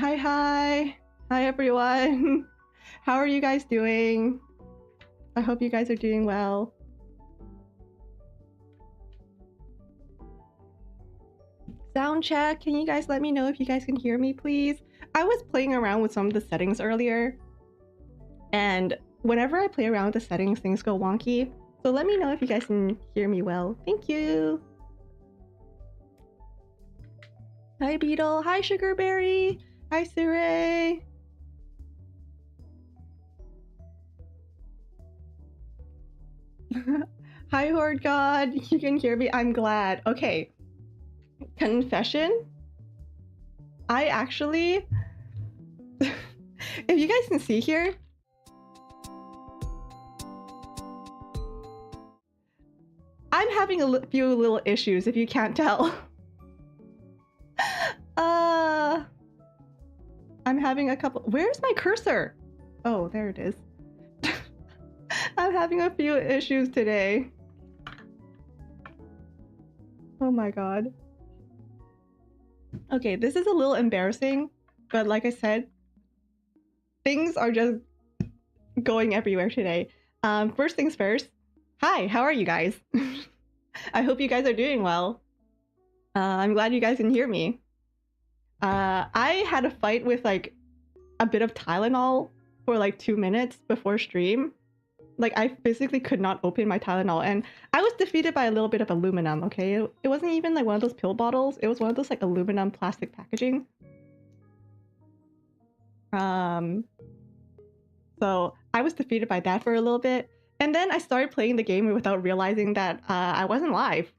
Hi, hi. Hi, everyone. How are you guys doing? I hope you guys are doing well. Sound check. Can you guys let me know if you guys can hear me, please? I was playing around with some of the settings earlier, and whenever I play around with the settings, things go wonky. So let me know if you guys can hear me well. Thank you. Hi, Beetle. Hi, Sugarberry. Hi, Sire. Hi, Horde God. You can hear me. I'm glad. Okay. Confession. I actually... if you guys can see here... I'm having a few little issues, if you can't tell. I'm having a couple... Where's my cursor? Oh, there it is. I'm having a few issues today. Oh my god. Okay, this is a little embarrassing, but like I said, things are just going everywhere today. First things first. Hi, how are you guys? I hope you guys are doing well. I'm glad you guys can hear me. I had a fight with like a bit of Tylenol for like 2 minutes before stream. Like I physically could not open my Tylenol, and I was defeated by a little bit of aluminum, okay? It wasn't even like one of those pill bottles, it was one of those like aluminum plastic packaging. So I was defeated by that for a little bit, and then I started playing the game without realizing that I wasn't live.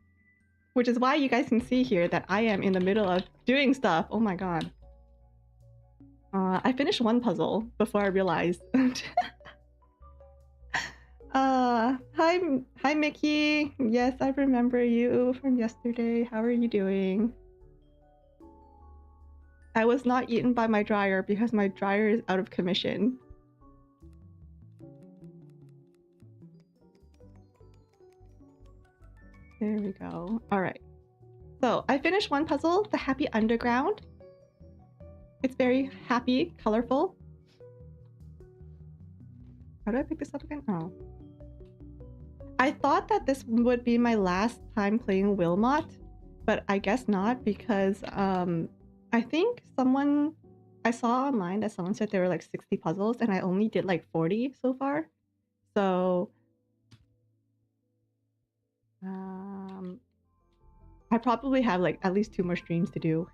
Which is why you guys can see here that I am in the middle of doing stuff. Oh my god. I finished one puzzle before I realized. Hi Mickey. Yes, I remember you from yesterday. How are you doing? I was not eaten by my dryer because my dryer is out of commission. There we go. Alright. So, I finished one puzzle, the Happy Underground. It's very happy, colorful. How do I pick this up again? Oh. I thought that this would be my last time playing Wilmot, but I guess not, because I think I saw online that someone said there were like 60 puzzles and I only did like 40 so far. So I probably have like at least 2 more streams to do.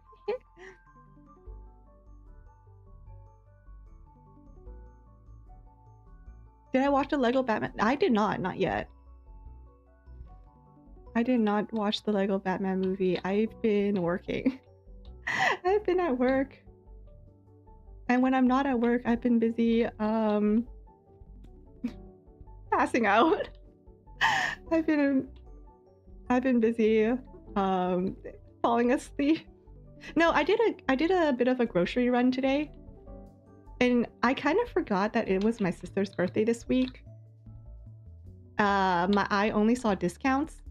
Did I watch the Lego Batman? I did not yet. I did not watch the Lego Batman movie. I've been working. I've been at work. And when I'm not at work, I've been busy passing out. I've been busy falling asleep. No, I did a bit of a grocery run today. And I kind of forgot that it was my sister's birthday this week. I only saw discounts.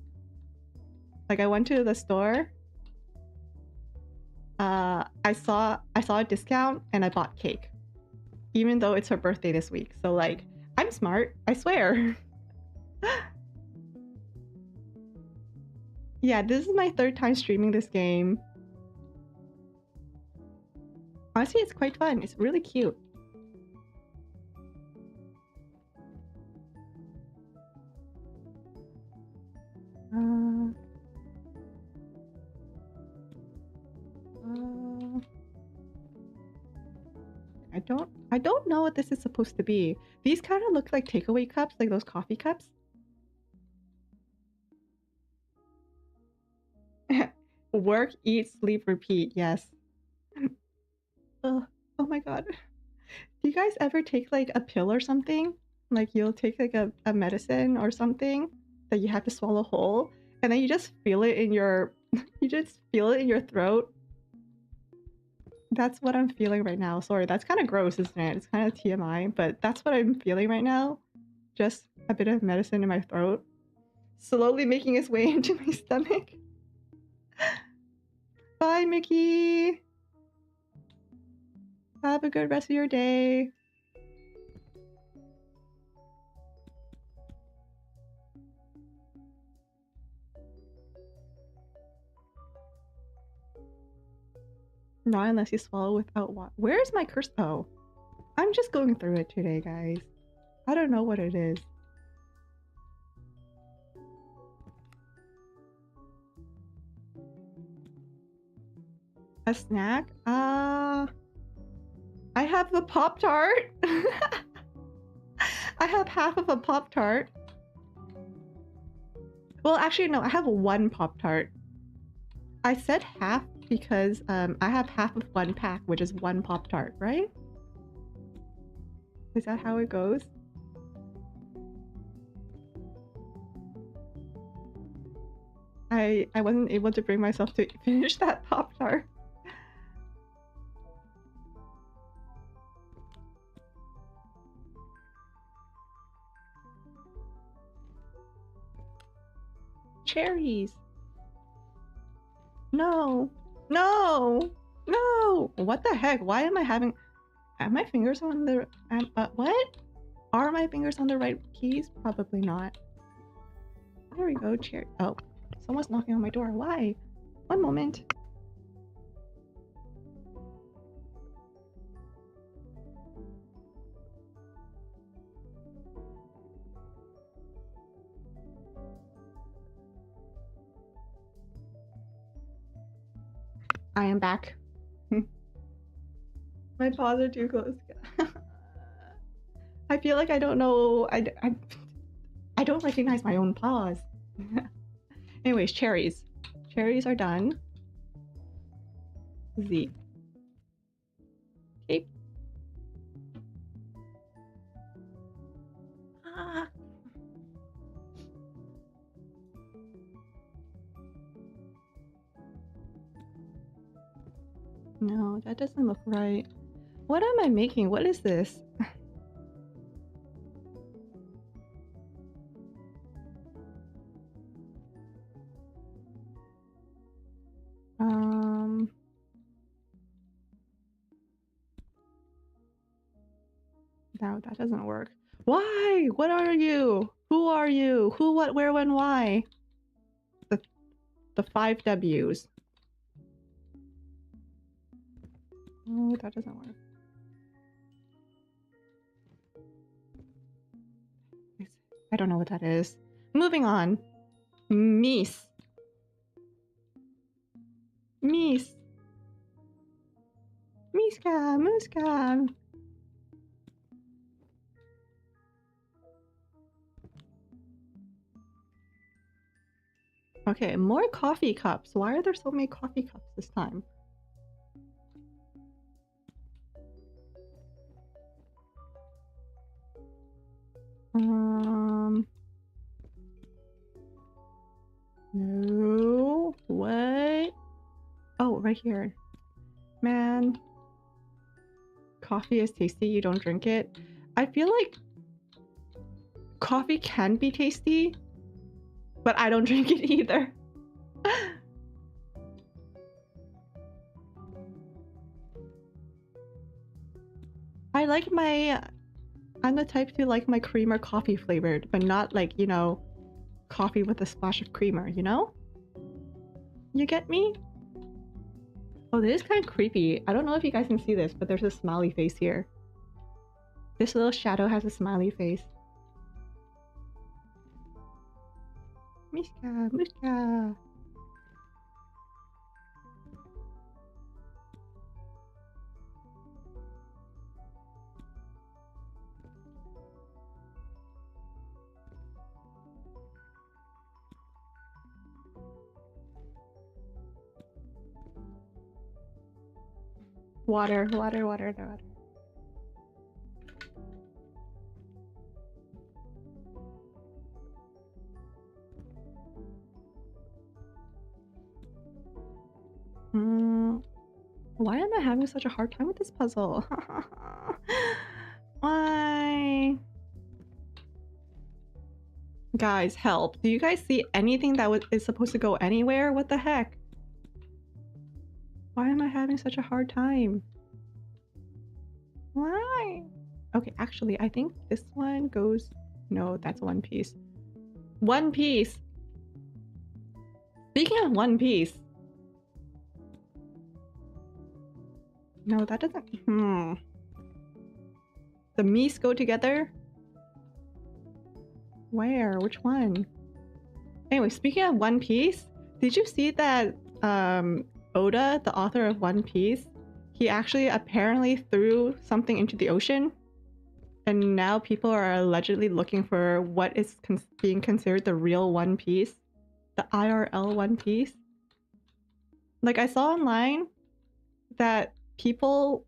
Like I went to the store. I saw a discount and I bought cake. Even though it's her birthday this week. So like, I'm smart, I swear. Yeah, this is my 3rd time streaming this game. Honestly, it's quite fun. It's really cute. I don't know what this is supposed to be. These kind of look like takeaway cups, like those coffee cups. Work, eat, sleep, repeat. Yes. Oh my god. Do you guys ever take like a pill or something? Like you'll take like a medicine or something that you have to swallow whole, and then you just feel it in your throat. That's what I'm feeling right now. Sorry, that's kind of gross, isn't it? It's kind of TMI, but that's what I'm feeling right now. Just a bit of medicine in my throat. Slowly making its way into my stomach. Bye, Mickey! Have a good rest of your day. Not unless you swallow without water. Where is my curse? Oh. I'm just going through it today, guys. I don't know what it is. A snack? I have the Pop-Tart. I have half of a Pop-Tart. Well, actually, no, I have one Pop-Tart. I said half because I have half of one pack, which is one Pop-Tart, right? Is that how it goes? I wasn't able to bring myself to finish that Pop-Tart. Cherries. No. No. No. What the heck? Why am I having... Are my fingers on the... what? Are my fingers on the right keys? Probably not. There we go. Cherry. Oh. Someone's knocking on my door. Why? One moment. I am back. My paws are too close. I feel like I don't know. I don't recognize my own paws. Anyways, cherries. Cherries are done. Z. Okay. Ah. No, that doesn't look right. What am I making? What is this? No, that doesn't work. Why? What are you? Who are you? Who, what, where, when, why? The 5 W's. Oh, that doesn't work. I don't know what that is. Moving on. Meese. Meese. Miska, Muska. Okay, more coffee cups. Why are there so many coffee cups this time? No. What? Oh, right here. Man. Coffee is tasty, you don't drink it. I feel like coffee can be tasty, but I don't drink it either. I like my... I'm the type to like my creamer coffee flavored, but not like, you know, coffee with a splash of creamer, you know? You get me? Oh, this is kind of creepy. I don't know if you guys can see this, but there's a smiley face here. This little shadow has a smiley face. Miska, Muska. Water, water, water, water. Why am I having such a hard time with this puzzle? Why? Guys, help. Do you guys see anything that is supposed to go anywhere? What the heck? Why am I having such a hard time? Why? Okay, actually, I think this one goes... No, that's One Piece. One Piece! Speaking of One Piece... No, that doesn't... The Mies go together? Where? Which one? Anyway, speaking of One Piece, did you see that Oda, the author of One Piece, he actually apparently threw something into the ocean? And now people are allegedly looking for what is being considered the real One Piece. The IRL One Piece. Like, I saw online that people...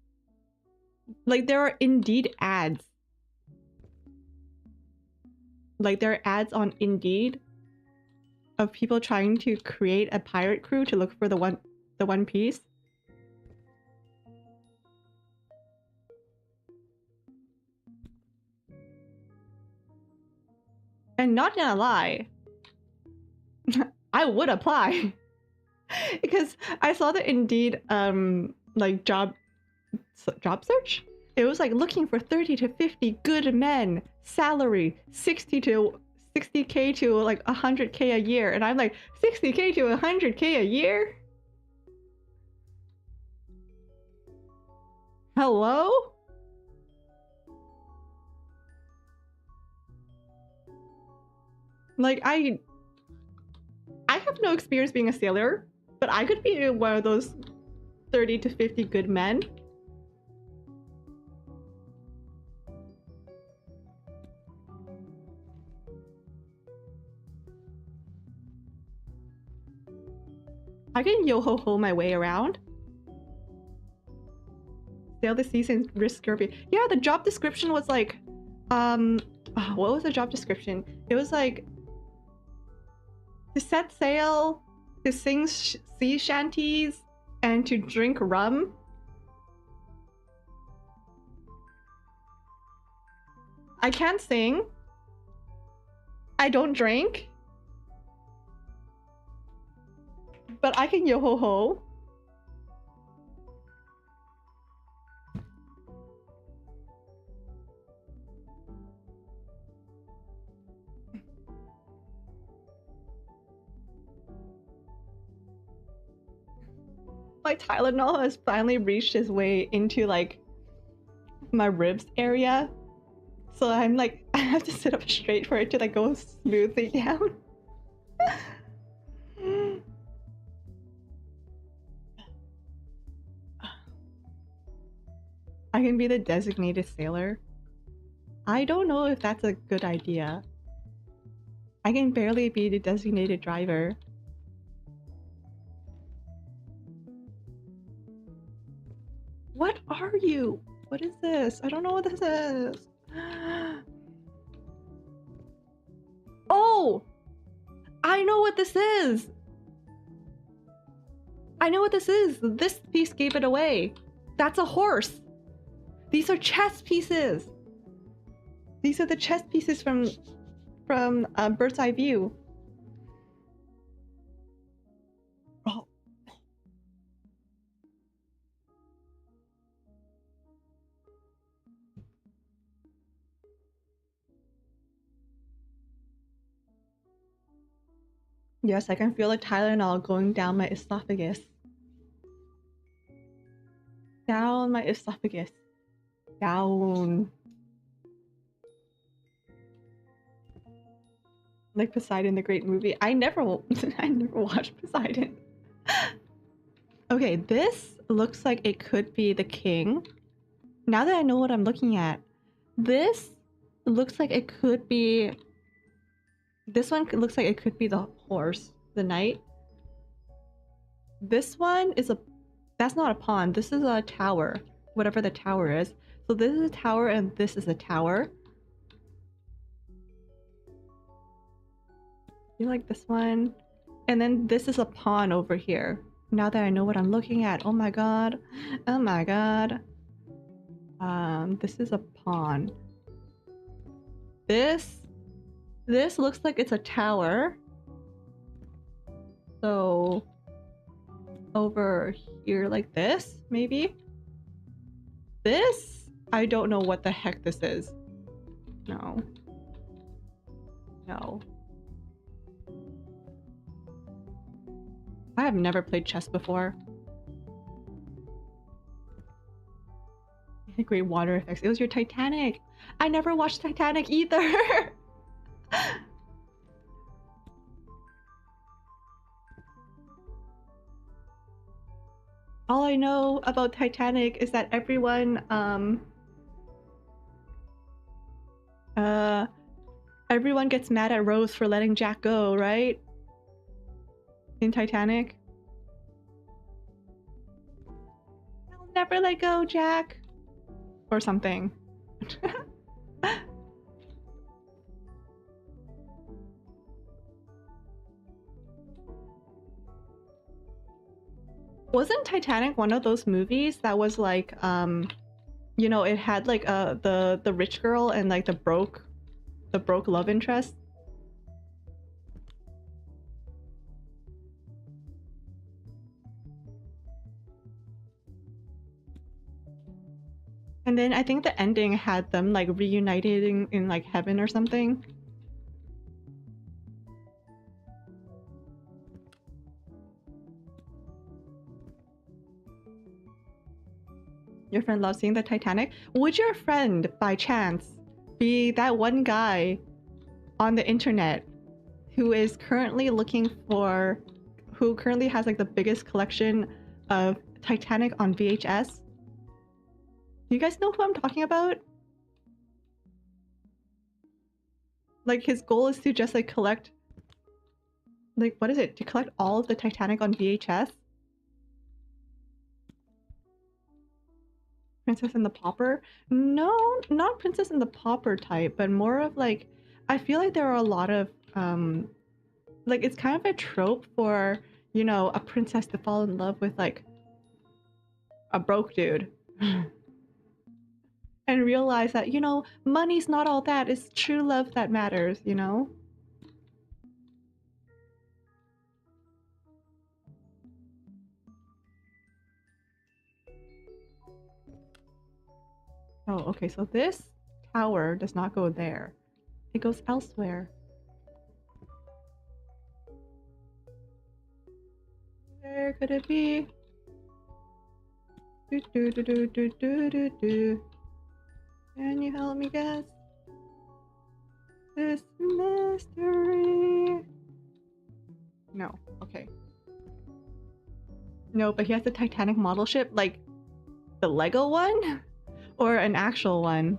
Like, there are Indeed ads. Like, there are ads on Indeed of people trying to create a pirate crew to look for the One Piece. And not gonna lie, I would apply. Because I saw the Indeed like job search. It was like looking for 30 to 50 good men, salary 60k to like 100k a year, and I'm like 60k to 100k a year? Hello? Like, I have no experience being a sailor, but I could be one of those 30 to 50 good men. I can yo-ho-ho my way around. Sail the seas and risk scurvy. Yeah, the job description was like... what was the job description? It was like... to set sail, to sing sea shanties, and to drink rum. I can't sing. I don't drink. But I can yo-ho-ho. My Tylenol has finally reached its way into like my ribs area. So I'm like, I have to sit up straight for it to like go smoothly down. I can be the designated sailor. I don't know if that's a good idea. I can barely be the designated driver. What are you? What is this? I don't know what this is. Oh! I know what this is! I know what this is! This piece gave it away. That's a horse! These are chess pieces! These are the chess pieces from Bird's Eye View. Oh. Yes, I can feel the Tylenol going down my esophagus. Down my esophagus. Down. Like Poseidon, the great movie. I never watched Poseidon. Okay, this looks like it could be the king. Now that I know what I'm looking at, this looks like it could be... This one looks like it could be the horse, the knight. This one is a... That's not a pawn. This is a tower. Whatever the tower is. So this is a tower and this is a tower. You like this one? And then this is a pawn over here. Now that I know what I'm looking at. Oh my god. Oh my god. This is a pawn. This looks like it's a tower. So over here like this, maybe? This I don't know what the heck this is. No. No. I have never played chess before. Great water effects. It was your Titanic. I never watched Titanic either. All I know about Titanic is that everyone everyone gets mad at Rose for letting Jack go, right? In Titanic. I'll never let go, Jack. Or something. Wasn't Titanic one of those movies that was like, you know, it had like the rich girl and like the broke love interest? And then I think the ending had them like reunited in like heaven or something. Your friend loves seeing the Titanic? Would your friend, by chance, be that one guy on the internet who is currently who currently has like the biggest collection of Titanic on VHS? Do you guys know who I'm talking about? Like his goal is to just like collect, like what is it? To collect all of the Titanic on VHS? Princess and the Pauper? No, not Princess and the Pauper type, but more of like, I feel like there are a lot of like it's kind of a trope for, you know, a princess to fall in love with like a broke dude. And realize that, you know, money's not all that, it's true love that matters, you know? Oh, okay, so this tower does not go there. It goes elsewhere. Where could it be? Do do do do do do do do. Can you help me guess this mystery? No, okay. No, but he has the Titanic model ship, like the Lego one? Or an actual one?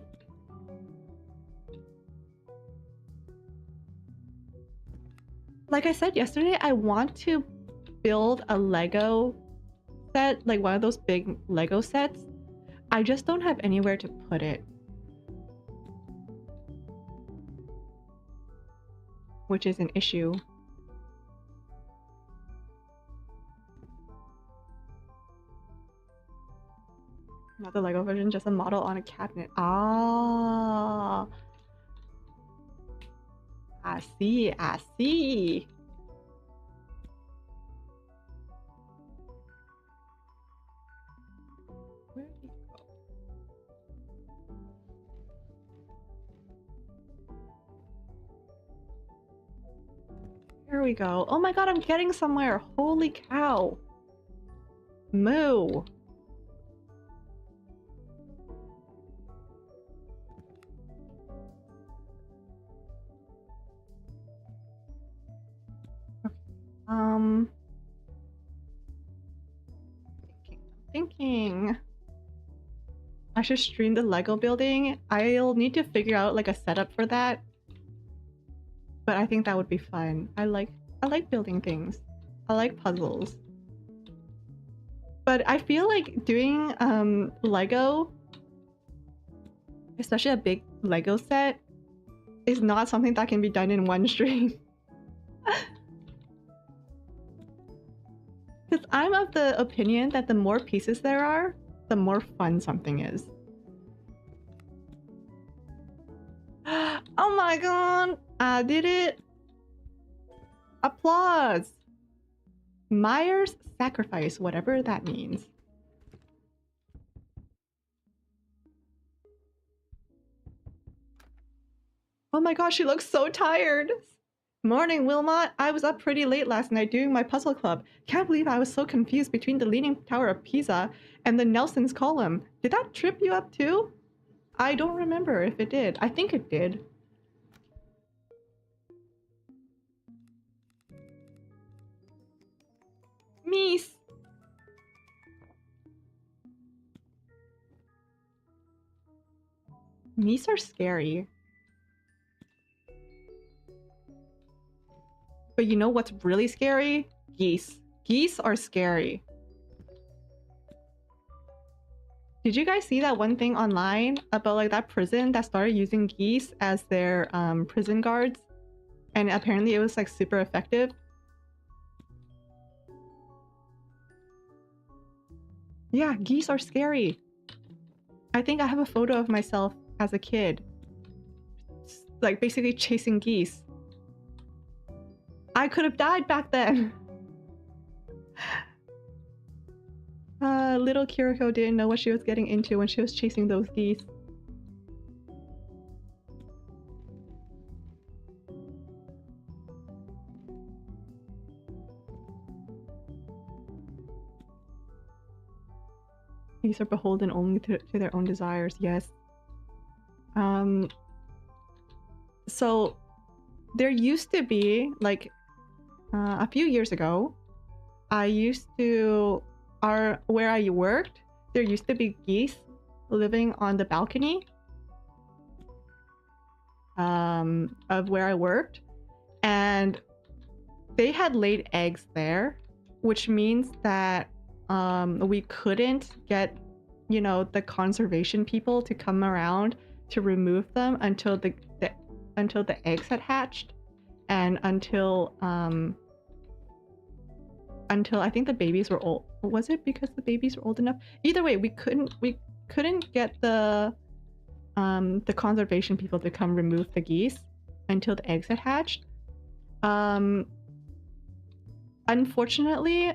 Like I said yesterday, I want to build a Lego set, like one of those big Lego sets. I just don't have anywhere to put it. Which is an issue. Not the Lego version, just a model on a cabinet. Ah. I see, I see. Where did he go? Here we go. Oh my god, I'm getting somewhere. Holy cow. Moo. Thinking. I should stream the Lego building. I'll need to figure out like a setup for that. But I think that would be fun. I like building things. I like puzzles. But I feel like doing Lego, especially a big Lego set, is not something that can be done in one stream. Because I'm of the opinion that the more pieces there are, the more fun something is. Oh my god! I did it! Applause! Myers sacrifice, whatever that means. Oh my gosh, she looks so tired. Morning, Wilmot. I was up pretty late last night doing my puzzle club. Can't believe I was so confused between the Leaning Tower of Pisa and the Nelson's Column. Did that trip you up too? I don't remember if it did. I think it did. Meese. Meese are scary. But you know what's really scary? Geese. Geese are scary. Did you guys see that one thing online about like that prison that started using geese as their prison guards? And apparently it was like super effective. Yeah, geese are scary. I think I have a photo of myself as a kid. Like basically chasing geese. I could have died back then. Little Kirruko didn't know what she was getting into when she was chasing those geese. Geese are beholden only to their own desires, yes. So there used to be, like, a few years ago, where I worked, there used to be geese living on the balcony of where I worked, and they had laid eggs there, which means that we couldn't get, you know, the conservation people to come around to remove them until the eggs had hatched, and until I think the babies were old. Was it because the babies were old enough? Either way, we couldn't get the conservation people to come remove the geese until the eggs had hatched. Unfortunately,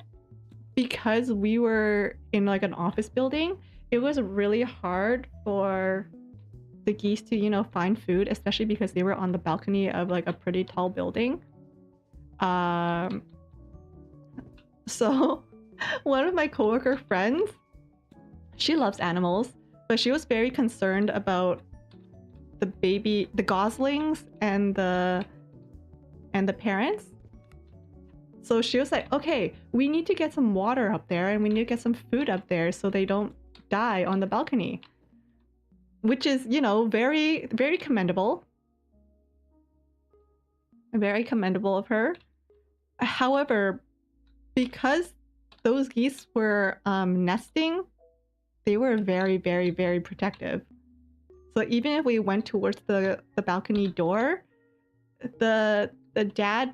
because we were in like an office building, it was really hard for the geese to, you know, find food, especially because they were on the balcony of like a pretty tall building. So one of my coworker friends, she loves animals, but she was very concerned about the goslings and the parents. So she was like, okay, we need to get some water up there and we need to get some food up there so they don't die on the balcony. Which is, you know, very, very commendable. Very commendable of her. However, because those geese were nesting, they were very, very, very protective. So even if we went towards the balcony door, the dad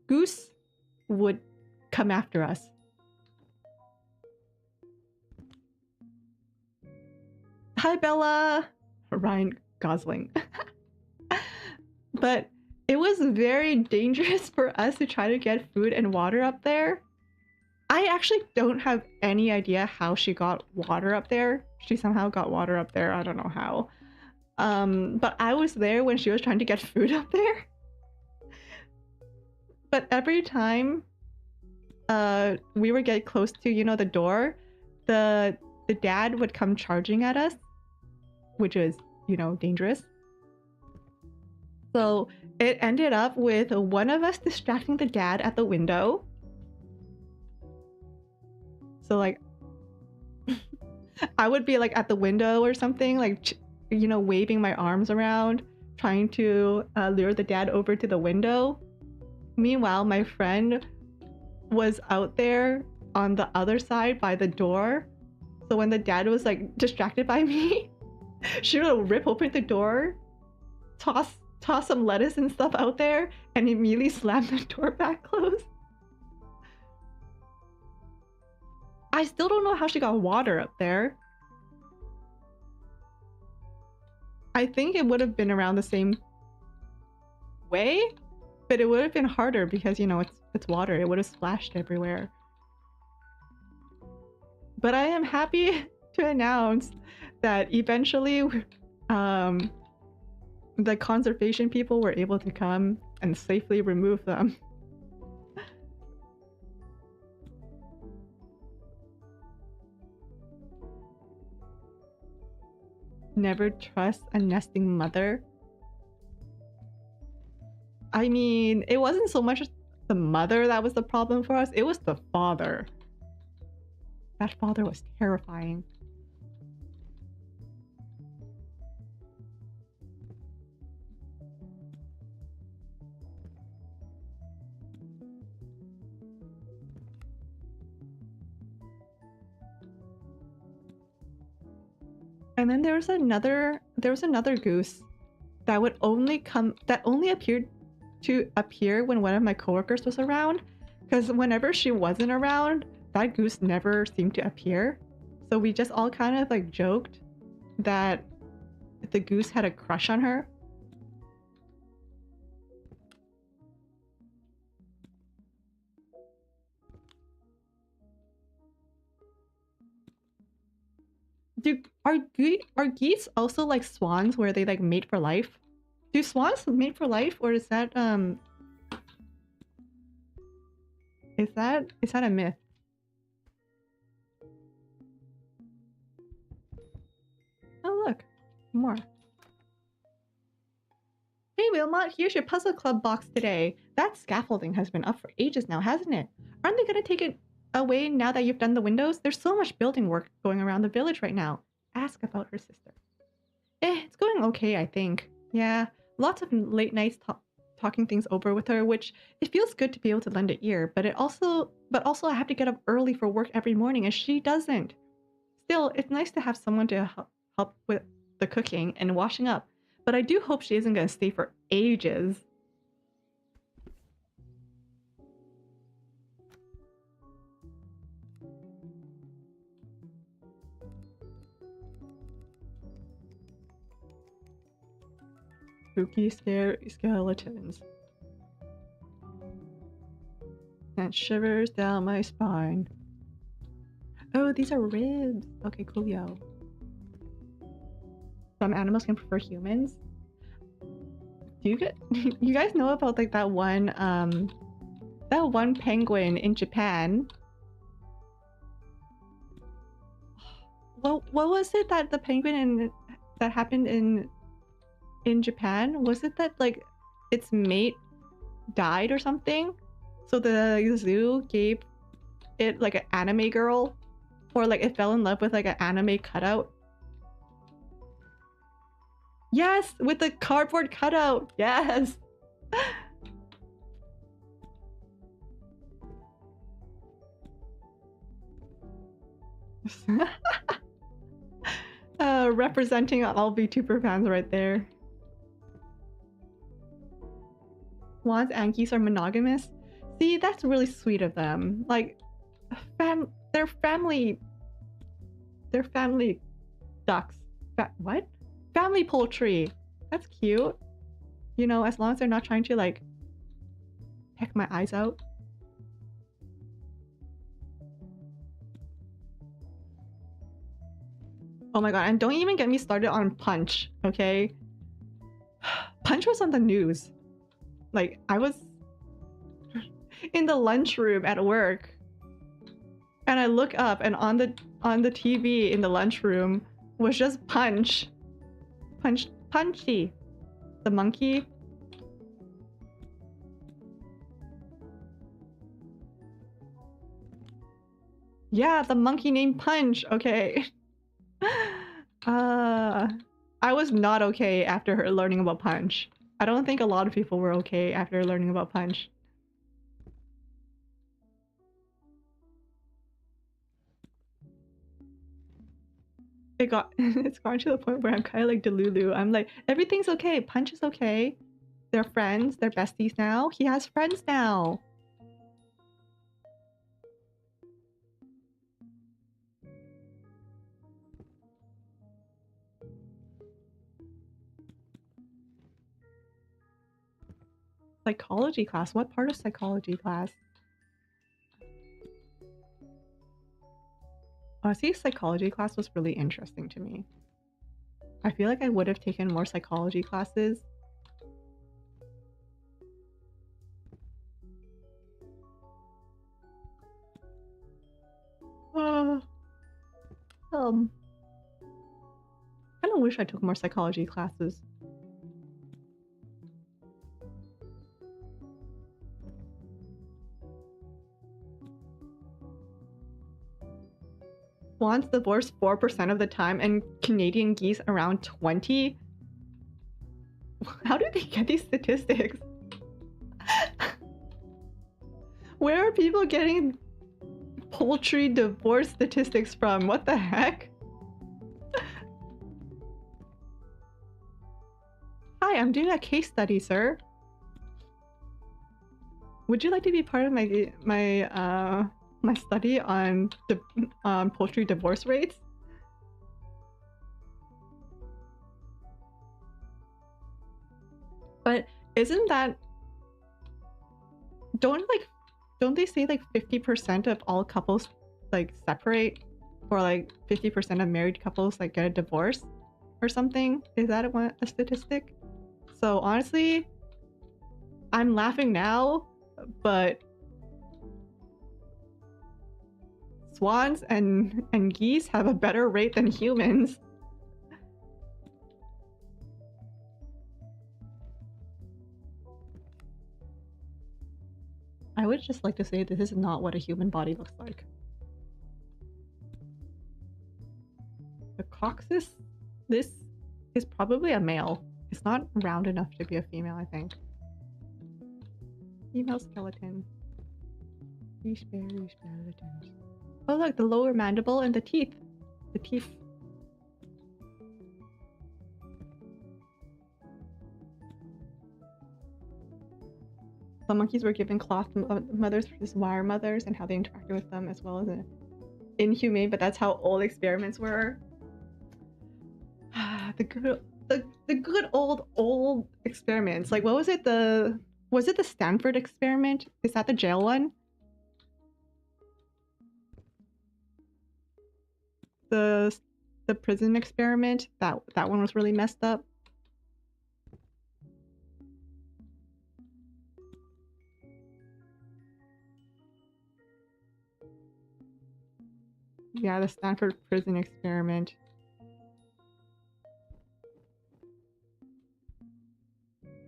goose would come after us. Hi, Bella! Ryan Gosling. But it was very dangerous for us to try to get food and water up there. I actually don't have any idea how she got water up there. She somehow got water up there. I don't know how. But I was there when she was trying to get food up there. But every time we would get close to, you know, the door, the dad would come charging at us, which is, you know, dangerous. So it ended up with one of us distracting the dad at the window. So like, I would be like at the window or something, like, you know, waving my arms around, trying to lure the dad over to the window. Meanwhile, my friend was out there on the other side by the door. So when the dad was like distracted by me, she would rip open the door, toss some lettuce and stuff out there, and immediately slam the door back closed. I still don't know how she got water up there. I think it would have been around the same way, but it would have been harder because, you know, it's water. It would have splashed everywhere. But I am happy to announce that eventually the conservation people were able to come and safely remove them. Never trust a nesting mother. I mean, it wasn't so much the mother that was the problem for us, it was the father. That father was terrifying. And then there was another goose that would only appeared to appear when one of my coworkers was around, because whenever she wasn't around, that goose never seemed to appear. So we just all kind of like joked that the goose had a crush on her. Are geese also like swans where they like mate for life? Do swans mate for life, or is that is that a myth? Oh look, more. Hey Wilmot, here's your puzzle club box today. That scaffolding has been up for ages now, hasn't it? Aren't they gonna take it away now that you've done the windows? There's so much building work going around the village right now. Ask about her sister. It's going okay, I think. Yeah, lots of late nights talking things over with her, which it feels good to be able to lend an ear, but also I have to get up early for work every morning and she doesn't. Still, it's nice to have someone to help with the cooking and washing up, but I do hope she isn't going to stay for ages. Spooky, scary skeletons. And shivers down my spine. Oh, these are ribs. Okay, coolio. Some animals can prefer humans. Do you get you guys know about like that one penguin in Japan? What was it that the penguin that happened in Japan? Was it that like its mate died or something? So the zoo gave it like an anime girl, or like it fell in love with like an anime cutout. Yes, with the cardboard cutout. Yes. Representing all VTuber fans right there. Swans and geese are monogamous. See, that's really sweet of them. Like, they're family ducks. What? Family poultry. That's cute. You know, as long as they're not trying to like peck my eyes out. Oh my god, and don't even get me started on Punch, okay? Punch was on the news. Like, I was in the lunchroom at work, and I look up, and on the TV in the lunchroom was just Punchy, the monkey. Yeah, the monkey named Punch. Okay. I was not okay after her learning about Punch. I don't think a lot of people were okay after learning about Punch. It's gone to the point where I'm kind of like Delulu. I'm like, everything's okay. Punch is okay. They're friends. They're besties now. He has friends now. Psychology class? What part of psychology class? Honestly, psychology class was really interesting to me. I feel like I would have taken more psychology classes. I kind of wish I took more psychology classes. Swans divorce 4% of the time and Canadian geese around 20%. How do they get these statistics? Where are people getting poultry divorce statistics from? What the heck? Hi, I'm doing a case study, sir. Would you like to be part of my study on poultry divorce rates? But isn't that... Don't they say like 50% of all couples like separate, or like 50% of married couples like get a divorce or something? Is that a statistic? So honestly, I'm laughing now, but swans and geese have a better rate than humans. I would just like to say this is not what a human body looks like. The coccyx, this is probably a male. It's not round enough to be a female, I think. Female skeleton. Skeletons. Oh look, the lower mandible and the teeth. The teeth. Some monkeys were given cloth mothers versus wire mothers and how they interacted with them, as well as inhumane, but that's how old experiments were. The good old experiments. Like, what was it? Was it the Stanford experiment? Is that the jail one? The prison experiment? That one was really messed up. Yeah, the Stanford prison experiment.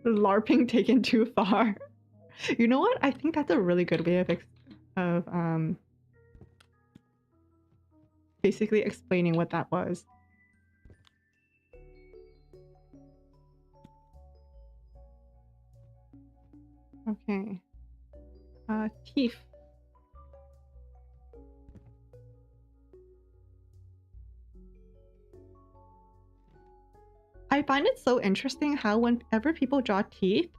LARPing taken too far. You know what? I think that's a really good way of basically explaining what that was. Okay. Teeth. I find it so interesting how whenever people draw teeth,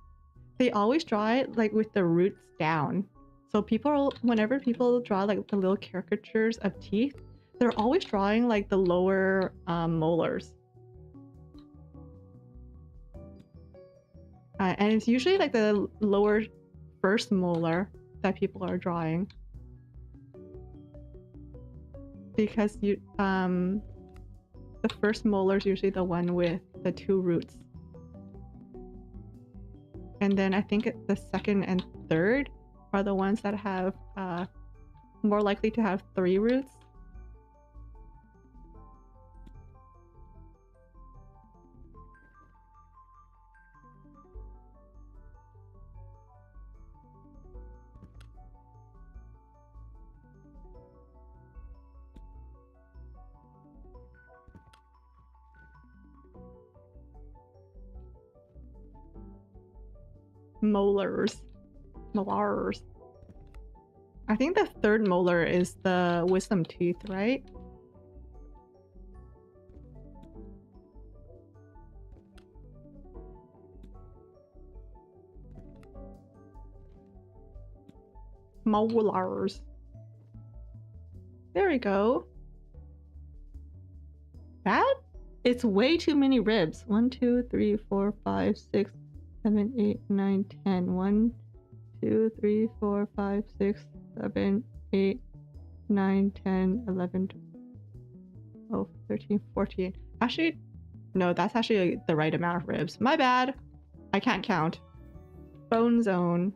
they always draw it like with the roots down. So whenever people draw like the little caricatures of teeth, they're always drawing like the lower molars. And it's usually like the lower first molar that people are drawing. Because the first molar is usually the one with the 2 roots. And then I think the second and third are the ones that have more likely to have 3 roots. Molars. I think the third molar is the wisdom tooth, right? Molars. There we go. That? It's way too many ribs. 1, 2, 3, 4, 5, 6, 7, 8, 9, 10. 1, 2, 3, 4, 5, 6, 7, 8, 9, 10, 11, 12, 13, 14. Actually, No, that's actually the right amount of ribs. My bad. I can't count. Bone zone.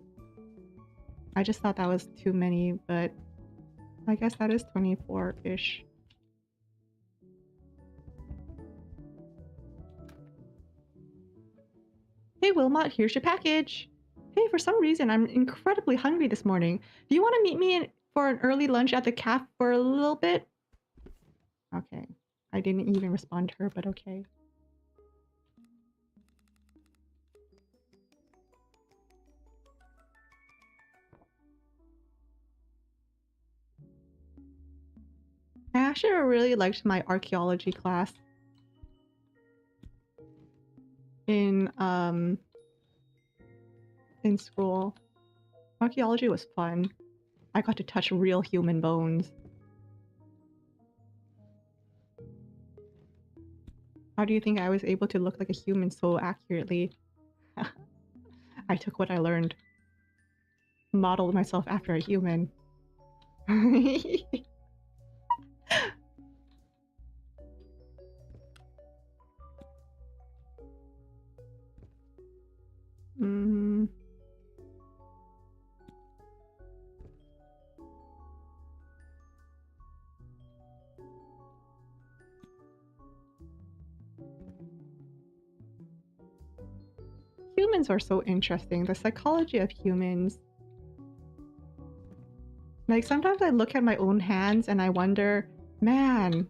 I just thought that was too many, but I guess that is 24-ish. Hey Wilmot, here's your package. Hey, for some reason I'm incredibly hungry this morning. Do you want to meet me for an early lunch at the cafe for a little bit? Okay. I didn't even respond to her, but okay. I actually really liked my archaeology class in school. Archaeology was fun. I got to touch real human bones. How do you think I was able to look like a human so accurately? I took what I learned. Modeled myself after a human. Humans are so interesting. The psychology of humans. Like, sometimes I look at my own hands and I wonder, man,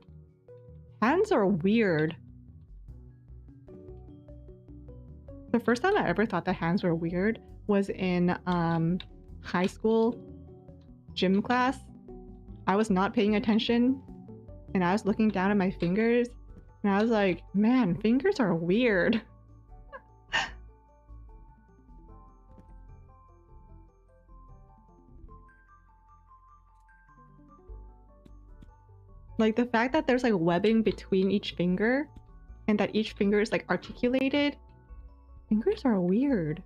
hands are weird. The first time I ever thought that hands were weird was in high school gym class. I was not paying attention and I was looking down at my fingers and I was like, man, fingers are weird. Like the fact that there's like webbing between each finger and that each finger is like articulated. Fingers are weird.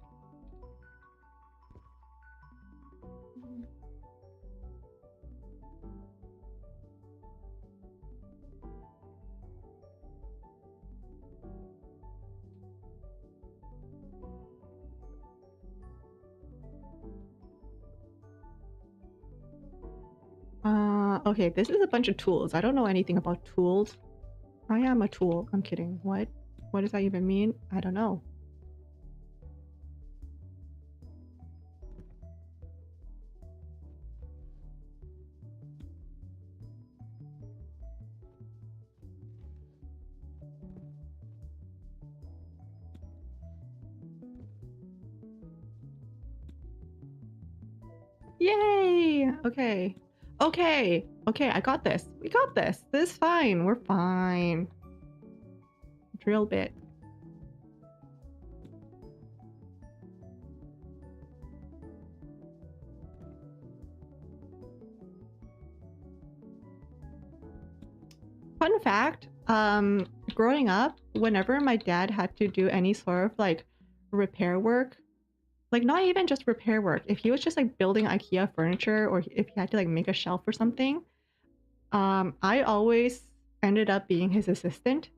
Okay, this is a bunch of tools. I don't know anything about tools. I am a tool. I'm kidding. What? What does that even mean? I don't know. Yay! Okay. Okay. Okay, I got this. We got this. This is fine. We're fine. Drill bit. Fun fact, growing up, whenever my dad had to do any sort of like repair work, like not even just repair work, if he was just like building IKEA furniture or if he had to like make a shelf or something, I always ended up being his assistant.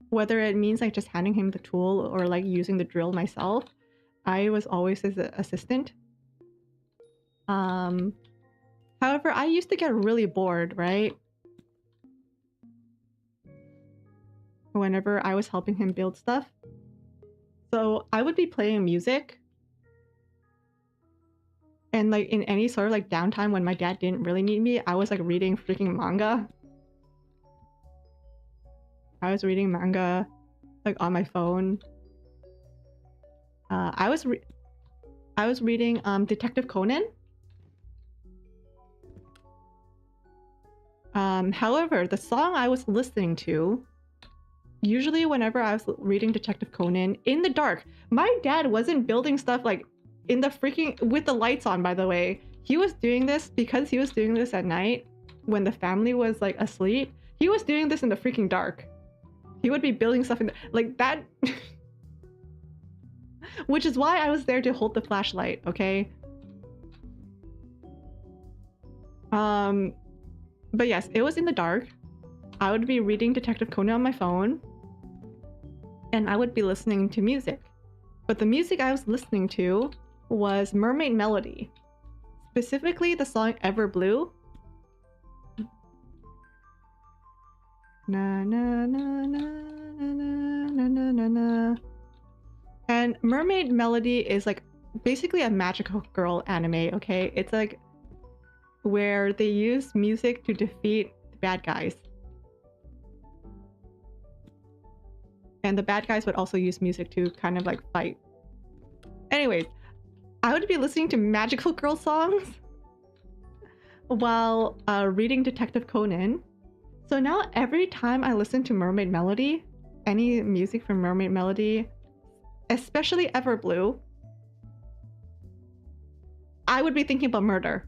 Whether it means like just handing him the tool or like using the drill myself, I was always his assistant. However, I used to get really bored, right? Whenever I was helping him build stuff. So I would be playing music. And like in any sort of like downtime when my dad didn't really need me, I was like reading freaking manga. I was reading manga like on my phone. I was reading Detective Conan. However, the song I was listening to, usually whenever I was reading Detective Conan, in the dark, my dad wasn't building stuff like in the freaking with the lights on, by the way. He was doing this because he was doing this at night when the family was like asleep. He was doing this in the freaking dark. He would be building stuff in the, like that. Which is why I was there to hold the flashlight, okay? But yes, it was in the dark. I would be reading Detective Conan on my phone, and I would be listening to music. But the music I was listening to was Mermaid Melody, specifically the song Ever Blue. Na na na na na na na na na. And Mermaid Melody is like basically a magical girl anime, okay? It's like where they use music to defeat the bad guys. And the bad guys would also use music to kind of like fight. Anyways, I would be listening to magical girl songs while reading Detective Conan. So now every time I listen to Mermaid Melody, any music from Mermaid Melody, especially Ever Blue, I would be thinking about murder.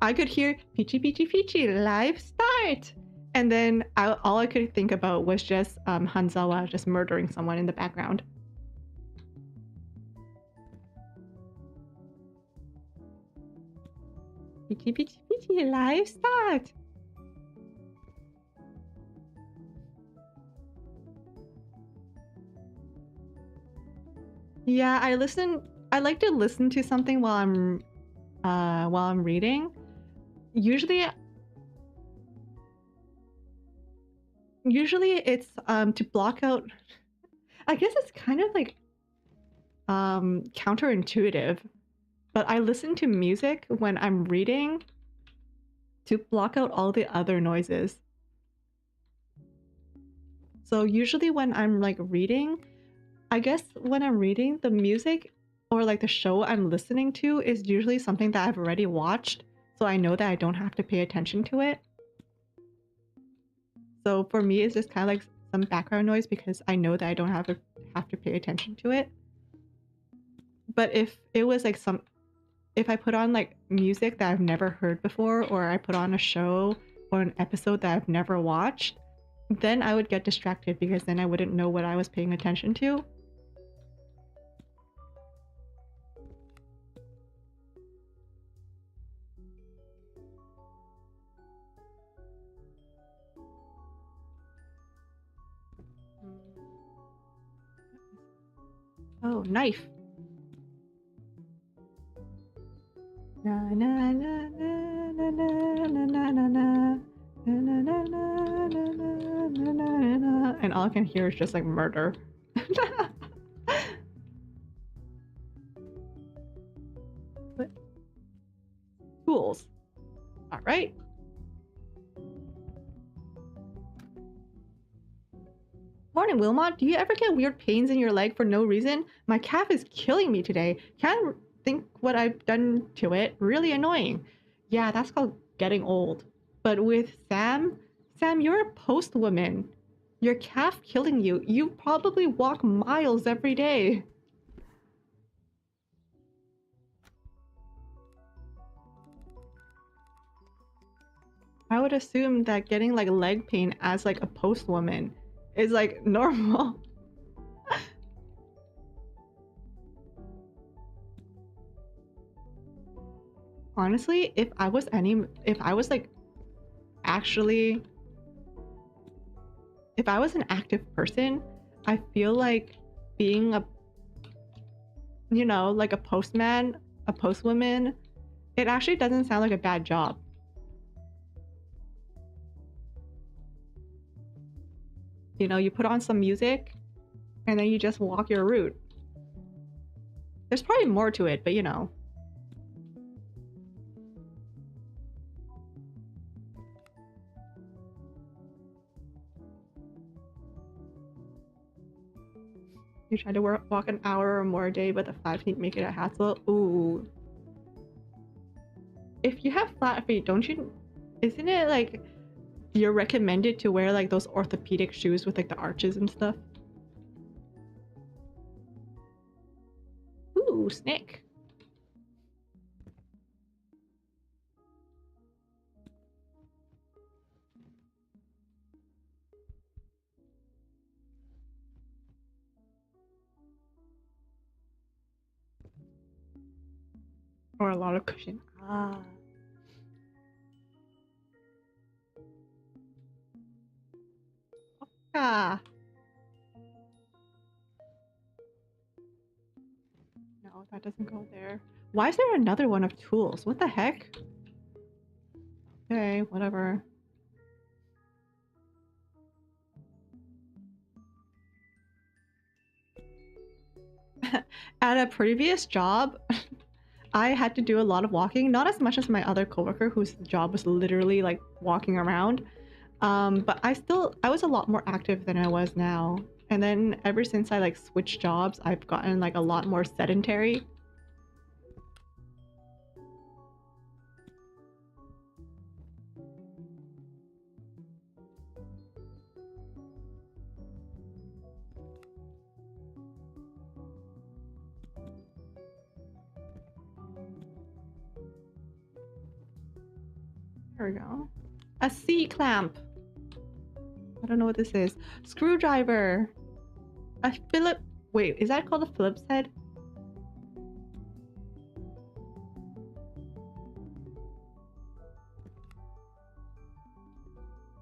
I could hear Peachy Peachy Peachy, live start! And then all I could think about was just Hanzawa just murdering someone in the background. Peachy Peachy Peachy, live start! Yeah, I like to listen to something while I'm reading. Usually it's to block out. I guess it's kind of like counterintuitive, but I listen to music when I'm reading to block out all the other noises. So usually when I'm like reading, I guess when I'm reading, the music or like the show I'm listening to is usually something that I've already watched, so I know that I don't have to pay attention to it. So for me, it's just kind of like some background noise because I know that I don't have to pay attention to it. But if it was like if I put on like music that I've never heard before, or I put on a show or an episode that I've never watched, then I would get distracted because then I wouldn't know what I was paying attention to. Oh, knife. Na na na na na na na na na na. And all I can hear is just like murder. Tools. All right. Morning, Wilmot. Do you ever get weird pains in your leg for no reason? My calf is killing me today. Can't think what I've done to it. Really annoying. Yeah, that's called getting old. But with Sam, you're a post woman. Your calf killing you. You probably walk miles every day. I would assume that getting like leg pain as like a post woman is like normal. Honestly, if I was like actually, if I was an active person, I feel like being a, you know, like a postman, a postwoman, it actually doesn't sound like a bad job. You know, you put on some music and then you just walk your route. There's probably more to it, but you know. You try to walk an hour or more a day, but the 5 feet make it a hassle. Ooh. If you have flat feet, isn't it like you're recommended to wear like those orthopedic shoes with like the arches and stuff? Ooh, snake. Or a lot of cushion. Ah. Ah. No, that doesn't go there. Why is there another one of tools? What the heck? Okay, whatever. At a previous job, I had to do a lot of walking, not as much as my other coworker whose job was literally like walking around. But I was a lot more active than I was now. And then ever since I like switched jobs, I've gotten like a lot more sedentary. There we go. A C-clamp. I don't know what this is. Screwdriver. A Philip. Wait, is that called a Phillips head?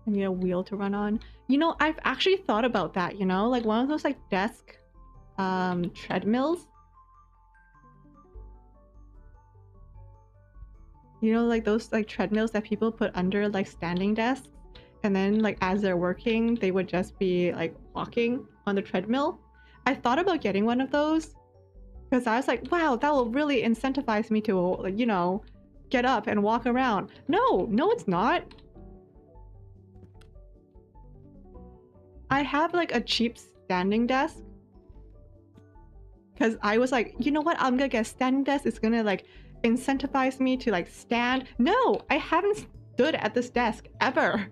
I need a wheel to run on. You know, I've actually thought about that, you know? Like one of those like desk treadmills. You know, like those like treadmills that people put under like standing desks, and then like as they're working, they would just be like walking on the treadmill. I thought about getting one of those because I was like, wow, that will really incentivize me to like, you know, get up and walk around. No, no, it's not. I have like a cheap standing desk because I was like, you know what, I'm gonna get a standing desk. It's gonna like incentivize me to like stand. No, I haven't stood at this desk ever.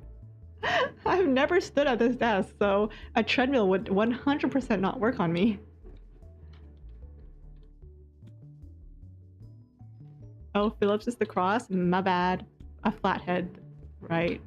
I've never stood at this desk, so a treadmill would 100% not work on me. Oh, Phillips is the cross? My bad. A flathead, right?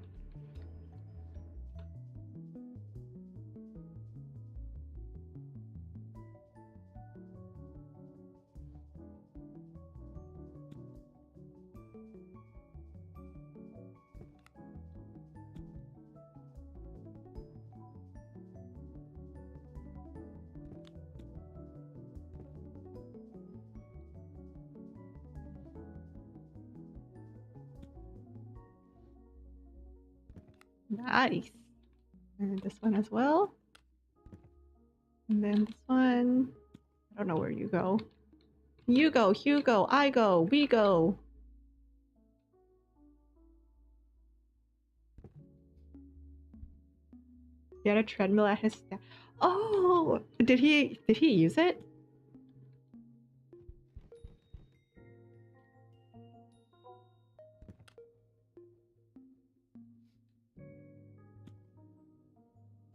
Nice. And this one as well. And then this one. I don't know where you go. You go, Hugo, I go, we go. He had a treadmill at his Oh, did he use it?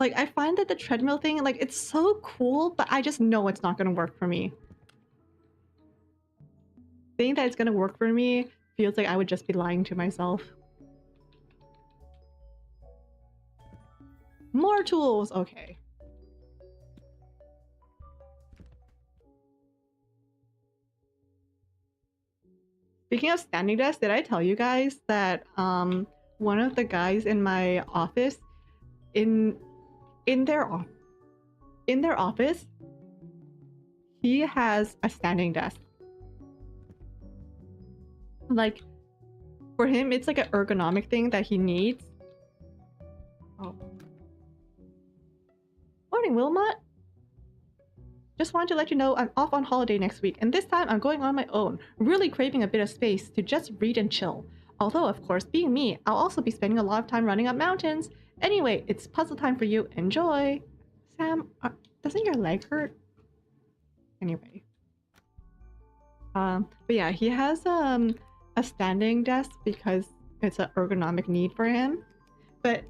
Like, I find that the treadmill thing, like, it's so cool, but I just know it's not gonna work for me. Saying that it's gonna work for me feels like I would just be lying to myself. More tools! Okay. Speaking of standing desks, did I tell you guys that one of the guys in my office in their office, he has a standing desk. Like, for him, it's like an ergonomic thing that he needs. Oh. Morning, Wilmot. Just wanted to let you know I'm off on holiday next week, and this time I'm going on my own, really craving a bit of space to just read and chill. Although, of course, being me, I'll also be spending a lot of time running up mountains. Anyway, it's puzzle time for you. Enjoy! Sam, doesn't your leg hurt? Anyway. But yeah, he has a standing desk because it's an ergonomic need for him. But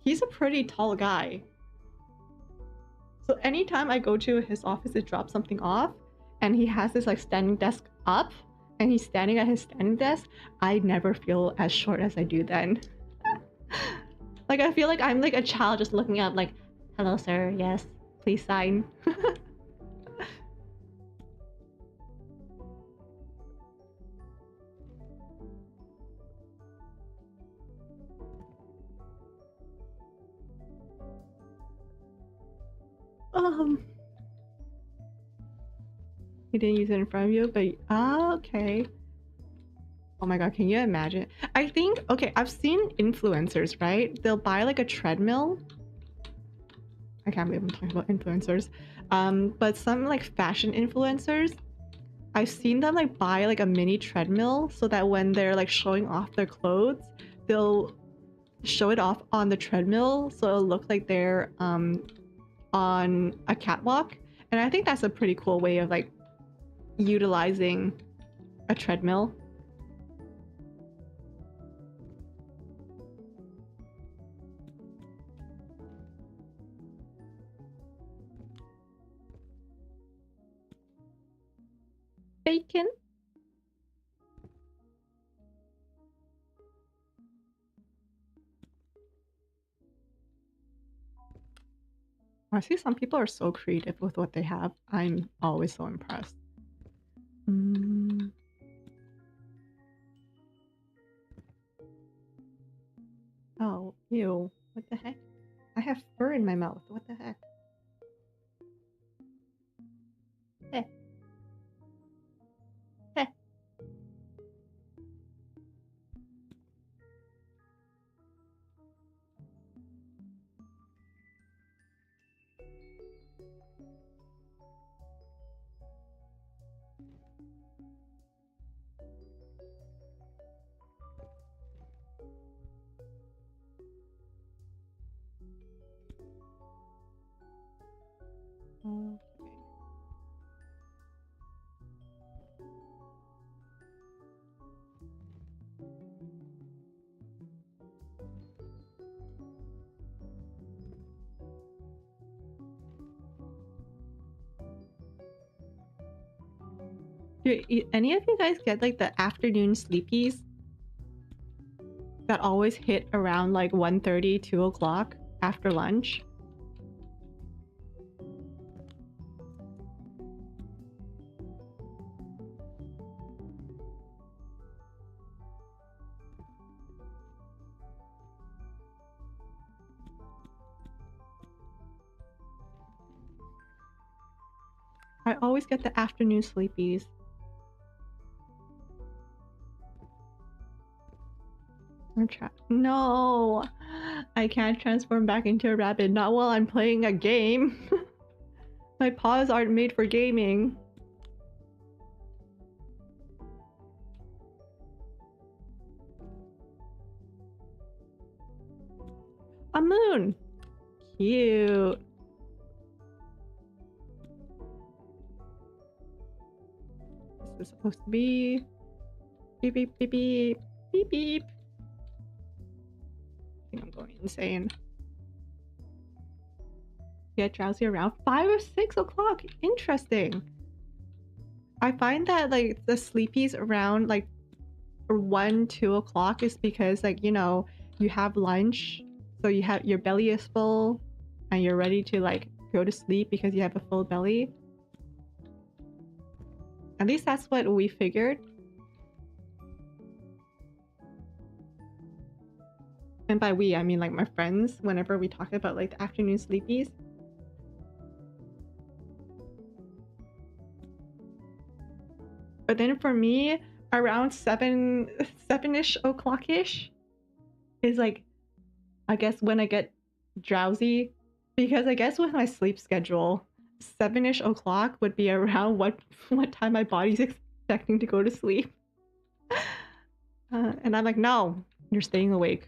he's a pretty tall guy. So anytime I go to his office to drop something off, and he has this like standing desk up, and he's standing at his standing desk, I never feel as short as I do then. Like, I feel like I'm like a child just looking up like, hello sir, yes, please sign. He didn't use it in front of you, but okay. Oh my god, can you imagine? I think, okay, I've seen influencers, right? They'll buy like a treadmill. I can't believe I'm talking about influencers. But some like fashion influencers, I've seen them like buy like a mini treadmill so that when they're like showing off their clothes, they'll show it off on the treadmill so it'll look like they're on a catwalk. And I think that's a pretty cool way of like utilizing a treadmill. Bacon. I see some people are so creative with what they have. I'm always so impressed. Oh, ew. What the heck? I have fur in my mouth. What the heck? Eh. Eh. Okay. Do any of you guys get like the afternoon sleepies that always hit around like 1:30, 2 o'clock after lunch? I always get the afternoon sleepies. No! I can't transform back into a rabbit, not while I'm playing a game. My paws aren't made for gaming. A moon! Cute. This is supposed to be... Beep beep beep beep. Beep beep. I think I'm going insane. Get drowsy around 5 or 6 o'clock. Interesting. I find that like the sleepies around like 1, 2 o'clock is because like, you know, you have lunch, so you have your belly is full and you're ready to like go to sleep because you have a full belly. At least that's what we figured. And by we, I mean like my friends, whenever we talk about like the afternoon sleepies. But then for me, around 7-ish o'clock-ish is like, I guess when I get drowsy, because I guess with my sleep schedule, 7-ish o'clock would be around what time my body's expecting to go to sleep. And I'm like, no, you're staying awake.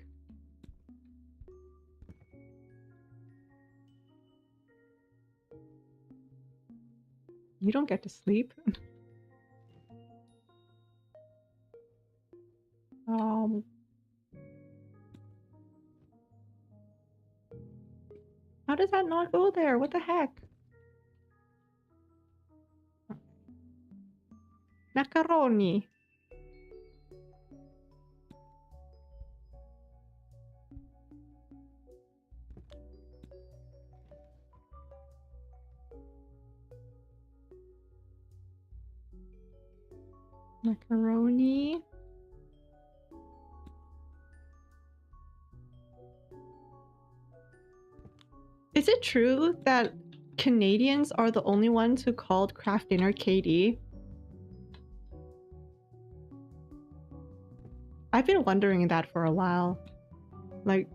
You don't get to sleep. How does that not go there? What the heck? Macaroni. Macaroni. Is it true that Canadians are the only ones who called craft dinner KD? I've been wondering that for a while. Like,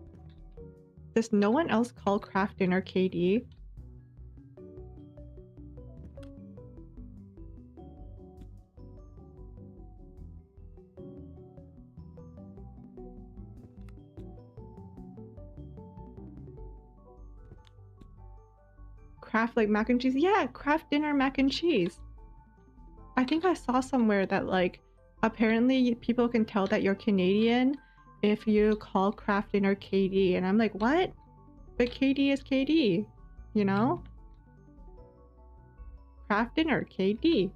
does no one else call craft dinner KD? Craft like mac and cheese? Yeah, craft dinner mac and cheese. I think I saw somewhere that like apparently people can tell that you're Canadian if you call craft dinner KD, and I'm like, what? But KD is KD, you know? Craft dinner KD.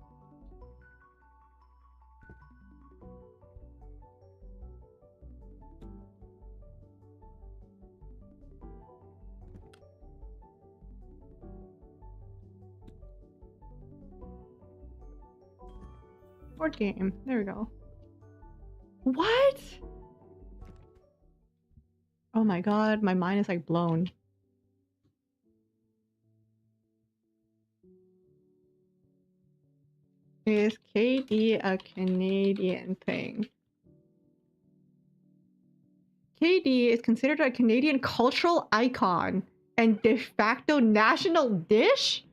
Board game. There we go. What? Oh my god, my mind is like blown. Is KD a Canadian thing? KD is considered a Canadian cultural icon and de facto national dish?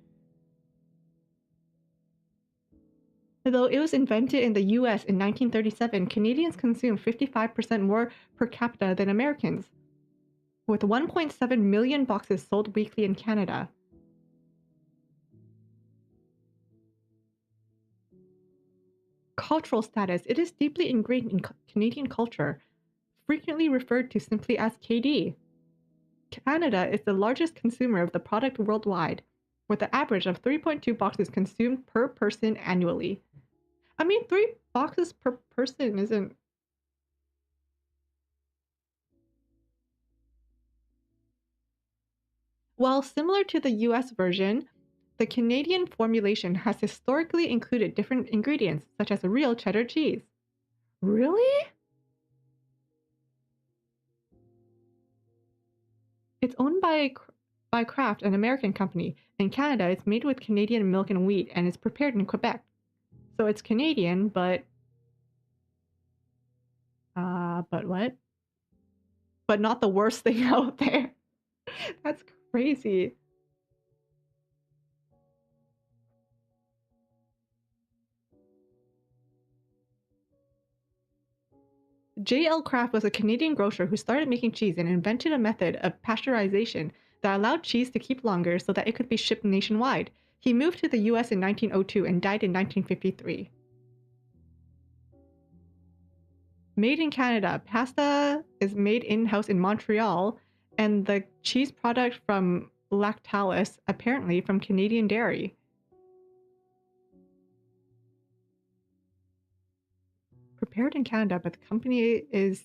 Though it was invented in the US in 1937, Canadians consume 55% more per capita than Americans, with 1.7 million boxes sold weekly in Canada. Cultural status. It is deeply ingrained in Canadian culture, frequently referred to simply as KD. Canada is the largest consumer of the product worldwide, with an average of 3.2 boxes consumed per person annually. I mean, 3 boxes per person isn't... While similar to the US version, the Canadian formulation has historically included different ingredients, such as real cheddar cheese. Really? It's owned by Kraft, an American company. In Canada, it's made with Canadian milk and wheat, and it's prepared in Quebec. So it's Canadian, but... but what? But not the worst thing out there. That's crazy. J.L. Kraft was a Canadian grocer who started making cheese and invented a method of pasteurization that allowed cheese to keep longer so that it could be shipped nationwide. He moved to the US in 1902 and died in 1953. Made in Canada, pasta is made in-house in Montreal, and the cheese product from Lactalis, apparently from Canadian dairy. Prepared in Canada, but the company is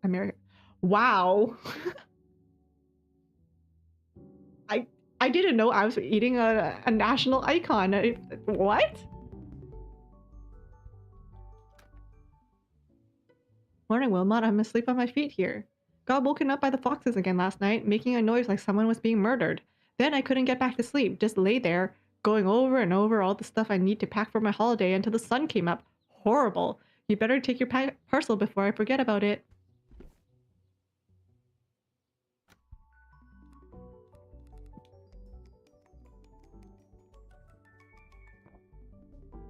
American. Wow. I didn't know I was eating a national icon. What? Morning, Wilmot. I'm asleep on my feet here. Got woken up by the foxes again last night, making a noise like someone was being murdered. Then I couldn't get back to sleep, just lay there, going over and over all the stuff I need to pack for my holiday until the sun came up. Horrible. You better take your parcel before I forget about it.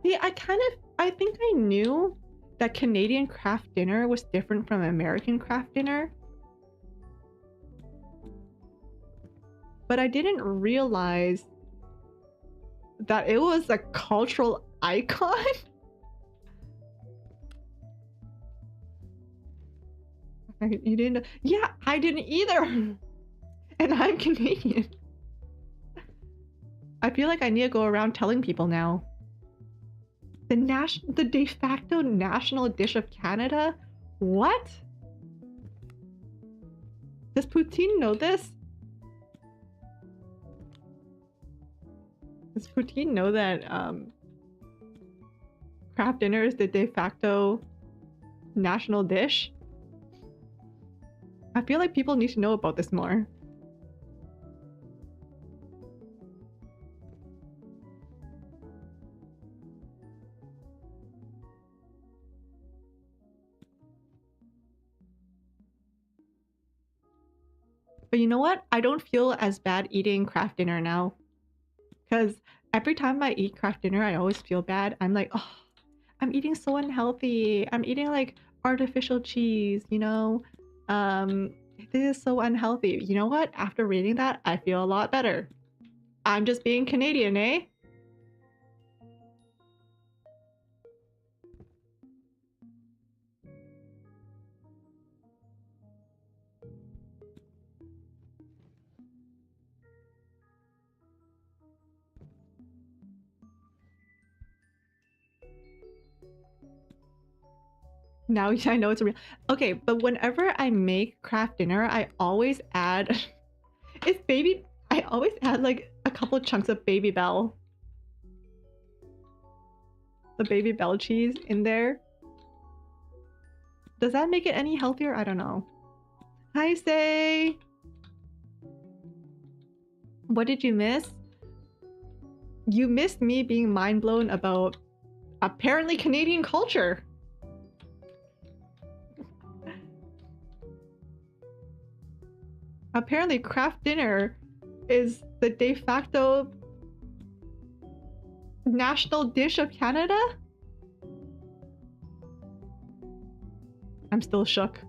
Yeah, I think I knew that Canadian craft dinner was different from American craft dinner. But I didn't realize that it was a cultural icon. You didn't know? Yeah, I didn't either. And I'm Canadian. I feel like I need to go around telling people now. The de facto national dish of Canada? What? Does Poutine know this? Does Poutine know that craft dinner is the de facto national dish? I feel like people need to know about this more. But you know what? I don't feel as bad eating craft dinner now. Because every time I eat craft dinner, I always feel bad. I'm like, oh, I'm eating so unhealthy. I'm eating like artificial cheese, you know? This is so unhealthy. You know what? After reading that, I feel a lot better. I'm just being Canadian, eh? Now I know it's real. Okay, but whenever I make craft dinner, I always add it's baby I always add like a couple chunks of Baby Bell. The Baby Bell cheese in there. Does that make it any healthier? I don't know. Hi, Say! What did you miss? You missed me being mind blown about apparently Canadian culture. Apparently craft dinner is the de facto national dish of Canada? I'm still shook.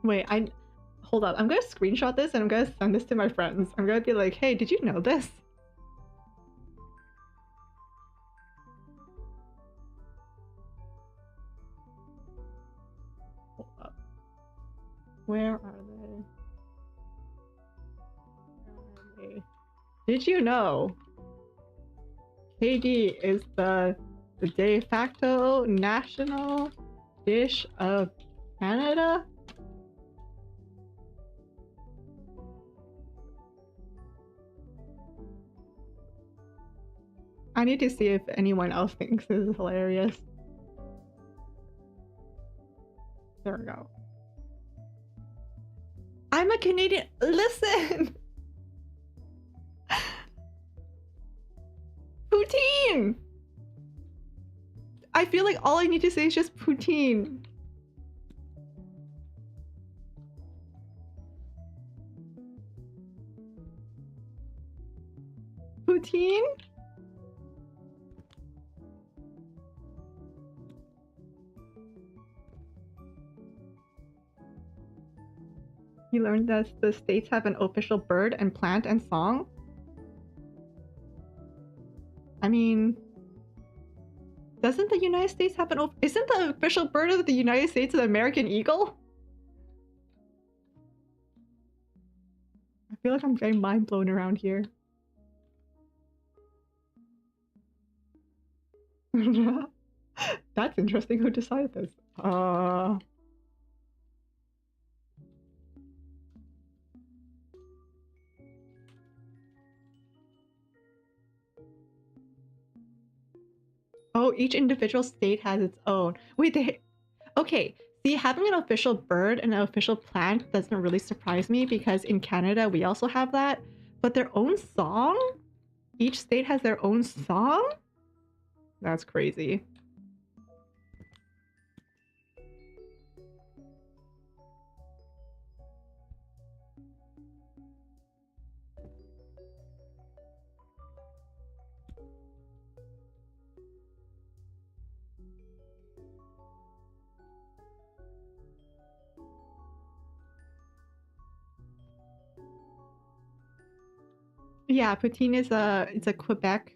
Wait, hold up. I'm gonna screenshot this and I'm gonna send this to my friends. I'm gonna be like, hey, did you know this? Hold up. Where are they? Did you know KD is the de facto national dish of Canada? I need to see if anyone else thinks this is hilarious. There we go. I'm a Canadian. Listen! Poutine! I feel like all I need to say is just poutine. Poutine? You learned that the states have an official bird and plant and song? I mean, doesn't the United States have an isn't the official bird of the United States the American eagle? I feel like I'm getting mind blown around here. That's interesting. Who decided this? Oh, each individual state has its own. Wait, okay. See, having an official bird and an official plant doesn't really surprise me because in Canada we also have that. But their own song? Each state has their own song? That's crazy. Yeah, poutine is a Quebec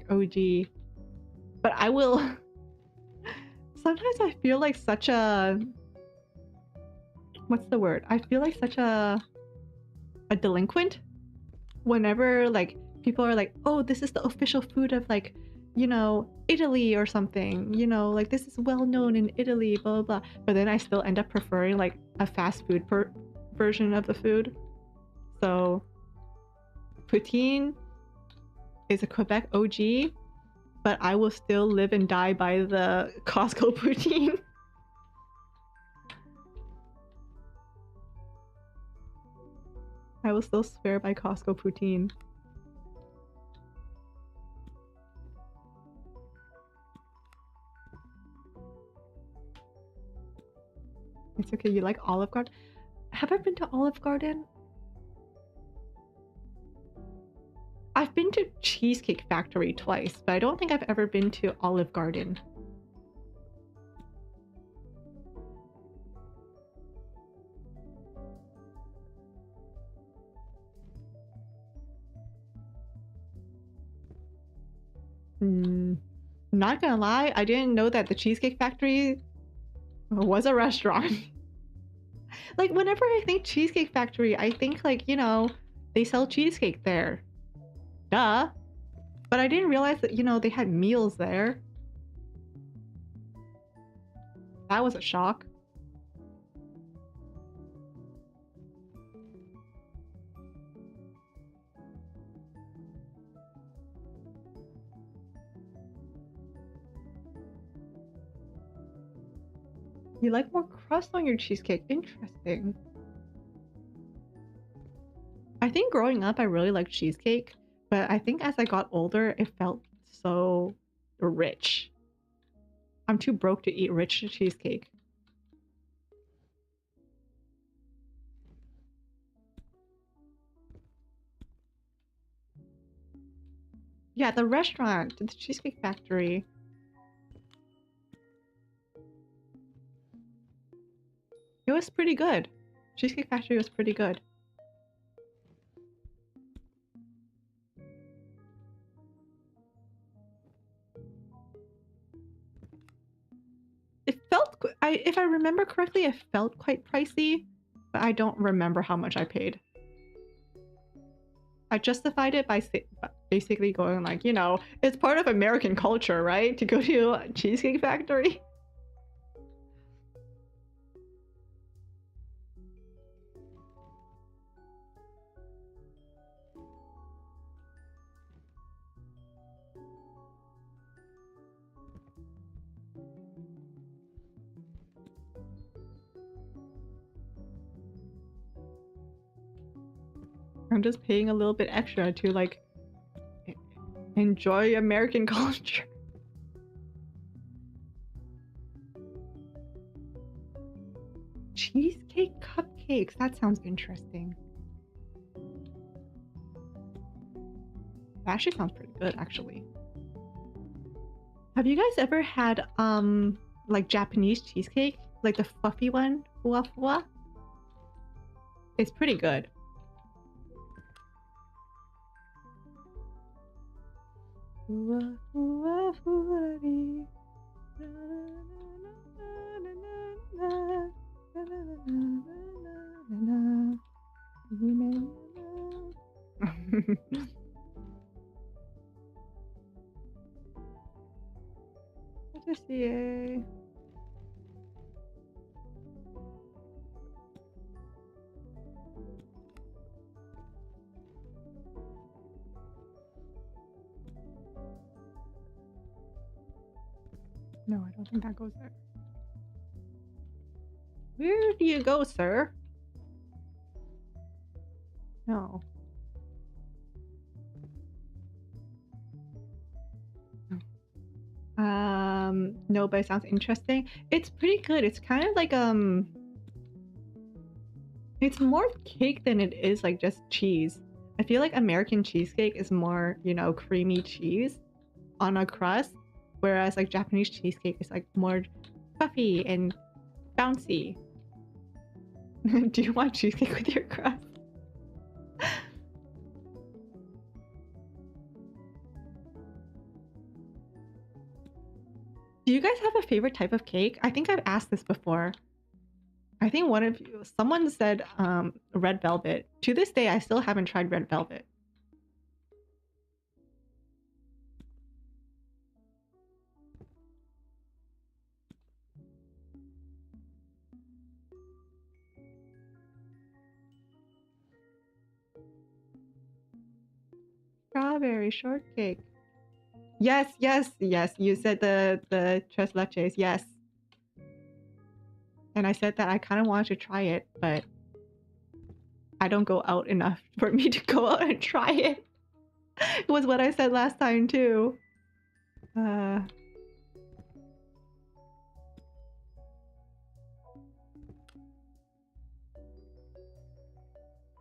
OG. But I will sometimes I feel like such a what's the word? I feel like such a delinquent whenever like people are like, "Oh, this is the official food of like, you know, Italy or something. You know, like this is well known in Italy, blah blah blah." But then I still end up preferring like a fast food version of the food. So poutine is a Quebec OG, but I will still live and die by the Costco poutine. I will still swear by Costco poutine. It's okay, you like Olive Garden? Have I been to Olive Garden? I've been to Cheesecake Factory twice, but I don't think I've ever been to Olive Garden. Not gonna lie, I didn't know that the Cheesecake Factory was a restaurant. Like, whenever I think Cheesecake Factory, I think, like, you know, they sell cheesecake there. Duh. But I didn't realize that, you know, they had meals there. That was a shock. You like more crust on your cheesecake? Interesting. I think growing up I really liked cheesecake, but I think as I got older it felt so rich. I'm too broke to eat rich cheesecake. Yeah, the restaurant, the Cheesecake Factory. It was pretty good. Cheesecake Factory was pretty good. It felt, if I remember correctly, it felt quite pricey, but I don't remember how much I paid. I justified it by basically going like, you know, it's part of American culture, right? To go to a Cheesecake Factory. I'm just paying a little bit extra to like enjoy American culture. Cheesecake cupcakes, that sounds interesting. That actually sounds pretty good, actually. Have you guys ever had like Japanese cheesecake? Like the fluffy one? Fua fua? It's pretty good. Let's see. No, I don't think that goes there. Where do you go, sir? No. No, but it sounds interesting. It's pretty good. It's kind of like it's more cake than it is like just cheese. I feel like American cheesecake is more, you know, creamy cheese on a crust, whereas like Japanese cheesecake is like more puffy and bouncy. Do you want cheesecake with your crust? Do you guys have a favorite type of cake? I think I've asked this before. I think one of you, someone said red velvet. To this day, I still haven't tried red velvet. Strawberry shortcake. Yes, yes, yes. You said the tres leches. Yes. And I said that I kind of wanted to try it, but I don't go out enough for me to go out and try it. It was what I said last time too.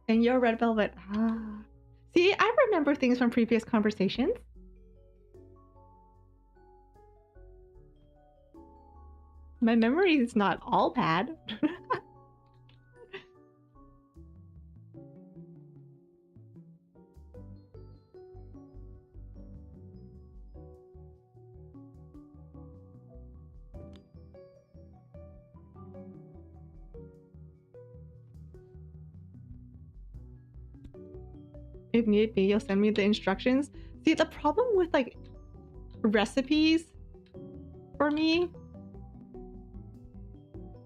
And you're red velvet. Ah. See, I remember things from previous conversations. My memory is not all bad. If need be, you'll send me the instructions. See, the problem with like recipes for me,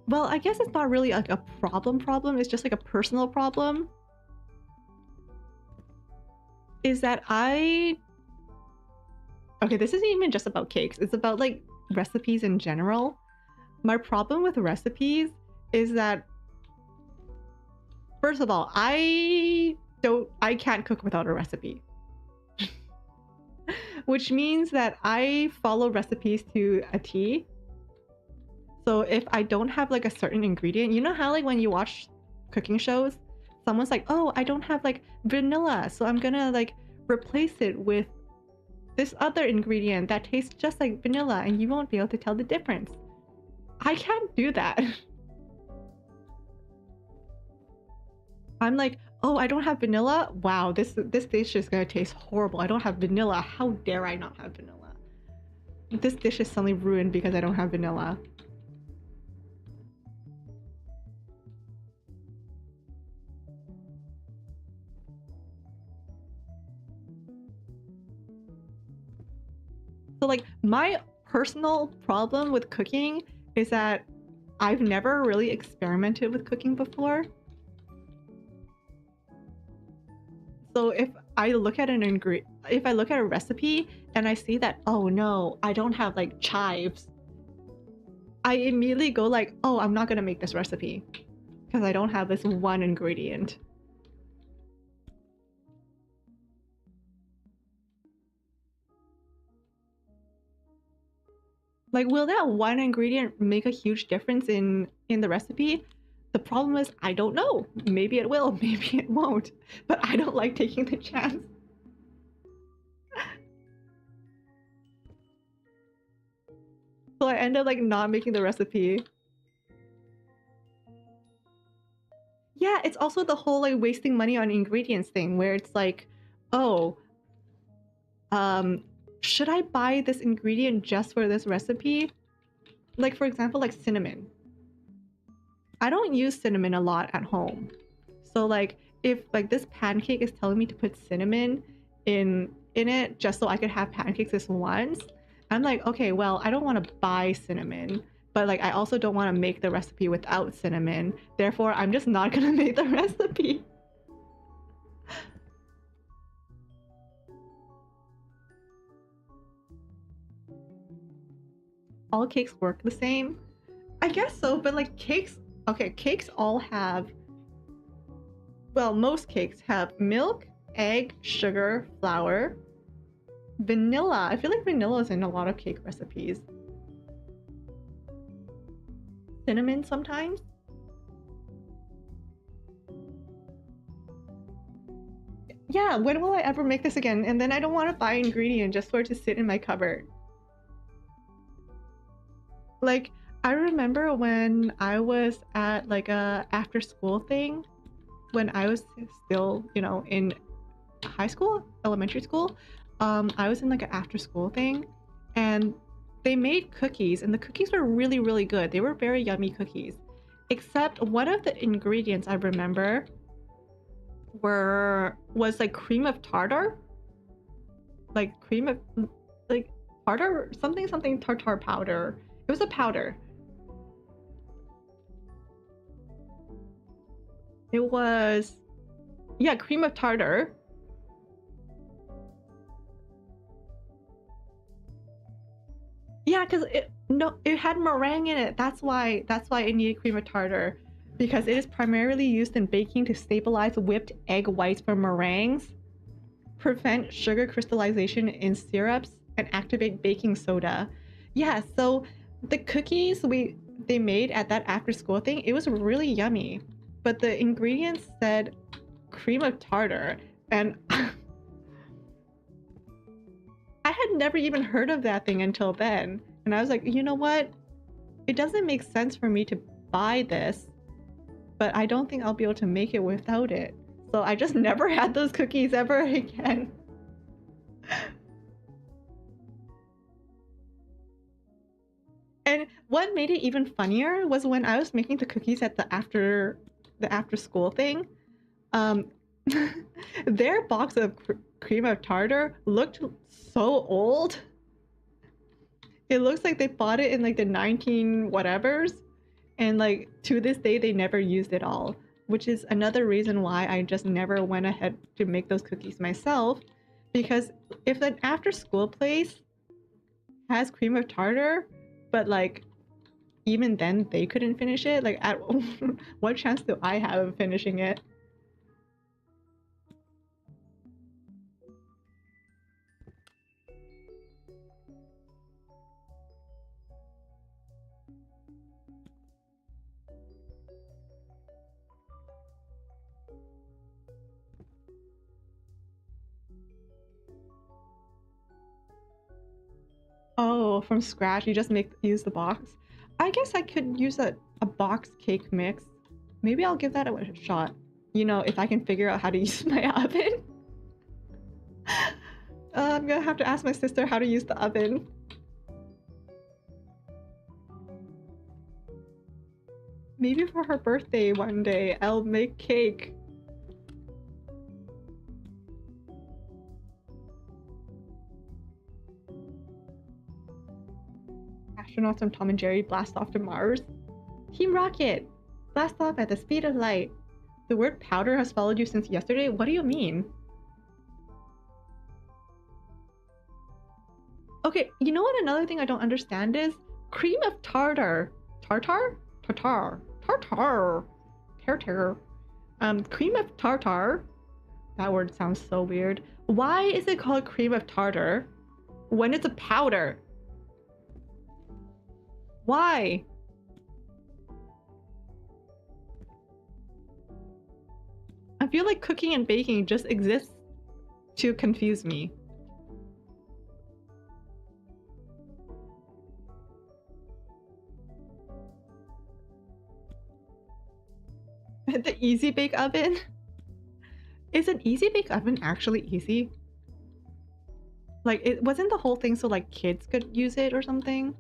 well, I guess it's not really like a problem, it's just like a personal problem, is that okay, this isn't even just about cakes, it's about like recipes in general. My problem with recipes is that, first of all, I can't cook without a recipe. Which means that I follow recipes to a T. So if I don't have like a certain ingredient, you know how like when you watch cooking shows, someone's like, oh, I don't have like vanilla, so I'm gonna like replace it with this other ingredient that tastes just like vanilla and you won't be able to tell the difference. I can't do that. I'm like, oh, I don't have vanilla? Wow, this dish is gonna taste horrible. I don't have vanilla. How dare I not have vanilla? This dish is suddenly ruined because I don't have vanilla. So like my personal problem with cooking is that I've never really experimented with cooking before. So if I look at a recipe and I see that, oh no, I don't have like chives, I immediately go like, oh, I'm not gonna make this recipe because I don't have this one ingredient. Like, will that one ingredient make a huge difference in the recipe? The problem is, I don't know. Maybe it will, maybe it won't. But I don't like taking the chance. So I end up like not making the recipe. Yeah, it's also the whole like wasting money on ingredients thing where it's like, oh, should I buy this ingredient just for this recipe? Like, for example, like cinnamon. I don't use cinnamon a lot at home. So like if like this pancake is telling me to put cinnamon in it just so I could have pancakes this once, I'm like, okay, well, I don't want to buy cinnamon, but like I also don't want to make the recipe without cinnamon. Therefore, I'm just not gonna make the recipe. All cakes work the same? I guess so, but like cakes, okay, cakes all have, well, most cakes have milk, egg, sugar, flour, vanilla. I feel like vanilla is in a lot of cake recipes. Cinnamon sometimes. Yeah, when will I ever make this again? And then I don't want to buy an ingredient just for it to sit in my cupboard. Like, I remember when I was at like a after school thing, when I was still, you know, in high school, elementary school, I was in like an after school thing and they made cookies and the cookies were really, really good. They were very yummy cookies. Except one of the ingredients I remember was like cream of tartar. Like cream of like tartar, something tartar powder. It was a powder. It was, yeah, cream of tartar. Yeah, because it had meringue in it. That's why it needed cream of tartar, because it is primarily used in baking to stabilize whipped egg whites for meringues, prevent sugar crystallization in syrups, and activate baking soda. Yeah, so the cookies they made at that after school thing, it was really yummy, but the ingredients said cream of tartar, and I had never even heard of that thing until then. And I was like, you know what? It doesn't make sense for me to buy this, but I don't think I'll be able to make it without it. So I just never had those cookies ever again. And what made it even funnier was when I was making the cookies at the after school thing. Their box of cream of tartar looked so old. It looks like they bought it in like the 19 whatevers, and like to this day they never used it all, which is another reason why I just never went ahead to make those cookies myself. Because if an after school place has cream of tartar, but like even then they couldn't finish it, like at what chance do I have of finishing it? Oh, from scratch, you just use the box. I guess I could use a box cake mix. Maybe I'll give that a shot. You know, if I can figure out how to use my oven. I'm gonna have to ask my sister how to use the oven. Maybe for her birthday one day, I'll make cake. Astronauts from Tom and Jerry blast off to Mars. Team Rocket! Blast off at the speed of light. The word powder has followed you since yesterday? What do you mean? Okay, you know what another thing I don't understand is? Cream of tartar. Tartar? Tartar. Tartar. Tartar. Cream of tartar. That word sounds so weird. Why is it called cream of tartar when it's a powder? Why? I feel like cooking and baking just exists to confuse me. The Easy Bake Oven? Is an Easy Bake Oven actually easy? Like, it wasn't the whole thing so like kids could use it or something?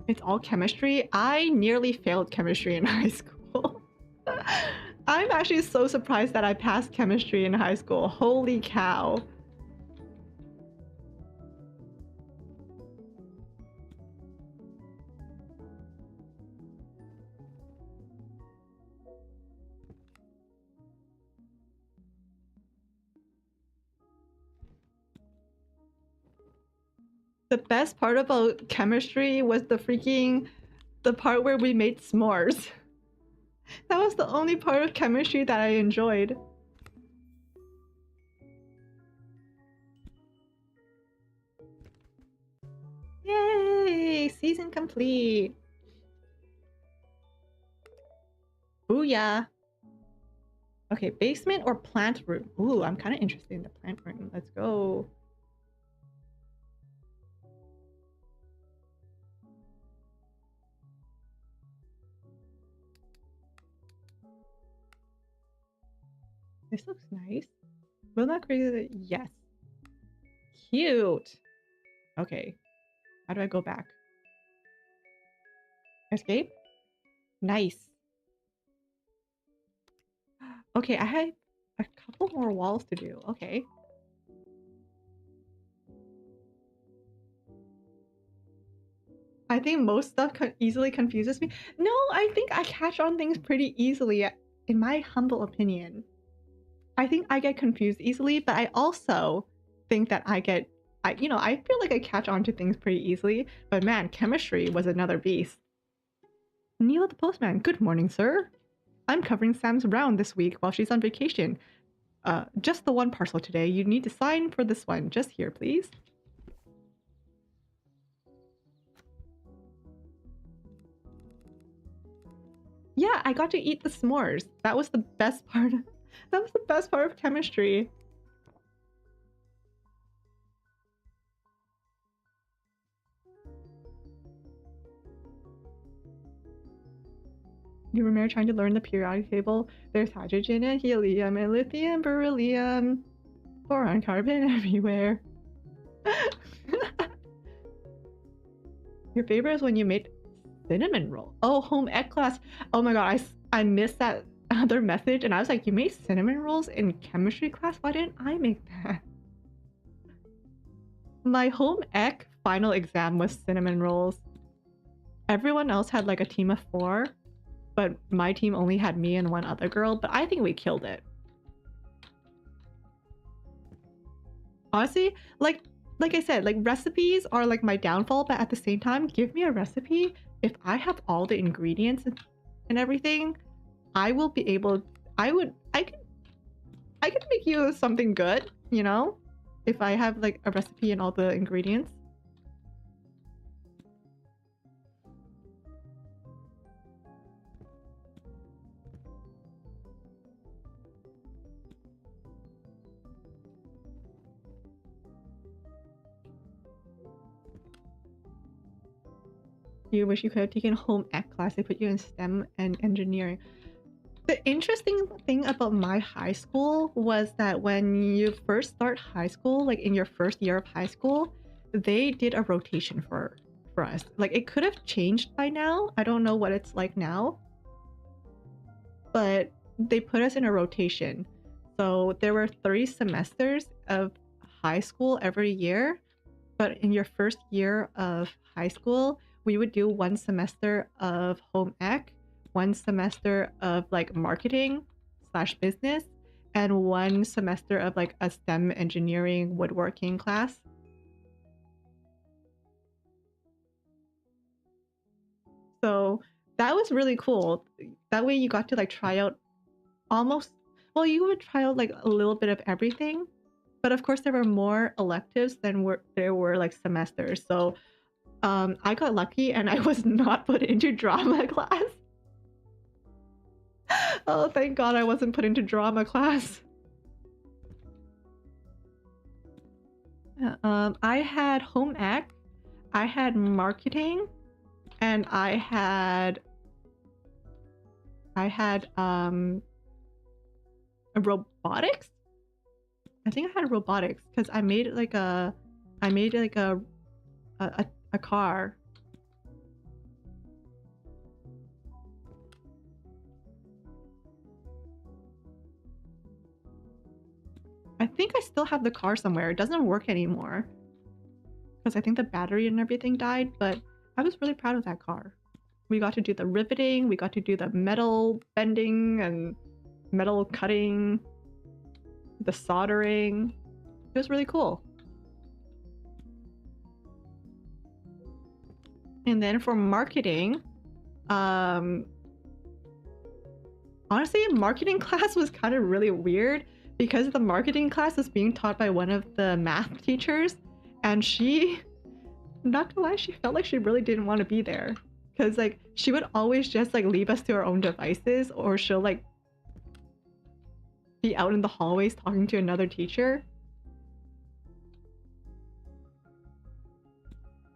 It's all chemistry? I nearly failed chemistry in high school. I'm actually so surprised that I passed chemistry in high school. Holy cow. The best part about chemistry was the part where we made s'mores. That was the only part of chemistry that I enjoyed. Yay! Season complete! Booyah! Okay, basement or plant room? Ooh, I'm kind of interested in the plant room. Let's go. This looks nice. Will not create it? Yes. Cute. Okay. How do I go back? Escape? Nice. Okay, I have a couple more walls to do. Okay. I think most stuff easily confuses me. No, I think I catch on things pretty easily, in my humble opinion. I think I get confused easily, but I also think that I feel like I catch on to things pretty easily. But man, chemistry was another beast. Neil the postman. Good morning, sir. I'm covering Sam's round this week while she's on vacation. Just the one parcel today. You need to sign for this one. Just here, please. Yeah, I got to eat the s'mores. That was the best part. That was the best part of chemistry. You remember trying to learn the periodic table? There's hydrogen and helium and lithium, beryllium, boron, carbon everywhere. Your favorite is when you made cinnamon roll. Oh, home ec class. Oh my god, I missed that other message and I was like, you made cinnamon rolls in chemistry class? Why didn't I make that? My home ec final exam was cinnamon rolls. Everyone else had like a team of 4. But my team only had me and one other girl, but I think we killed it. Honestly, like I said, like recipes are like my downfall, but at the same time, give me a recipe. If I have all the ingredients and everything, I will be able, I could make you something good, you know? If I have like a recipe and all the ingredients. You wish you could have taken home ec class. They put you in STEM and engineering. The interesting thing about my high school was that when you first start high school, like in your first year of high school, they did a rotation for us. Like it could have changed by now. I don't know what it's like now. But they put us in a rotation. So there were 3 semesters of high school every year. But in your first year of high school, we would do 1 semester of home ec, 1 semester of like marketing / business, and 1 semester of like a STEM engineering woodworking class. So that was really cool. That way you got to like try out almost, well, you would try out like a little bit of everything. But of course there were more electives than there were like semesters. So I got lucky and I was not put into drama class. Oh, thank God I wasn't put into drama class. I had home ec, I had marketing, and I had robotics. I think I had robotics because I made like a car. I think I still have the car somewhere. It doesn't work anymore because I think the battery and everything died, but I was really proud of that car. We got to do the riveting, we got to do the metal bending and metal cutting, the soldering. It was really cool. And then for marketing, honestly, marketing class was kind of really weird because the marketing class is being taught by one of the math teachers, and she, not gonna lie, she felt like she really didn't want to be there because like she would always just like leave us to our own devices, or she'll like be out in the hallways talking to another teacher.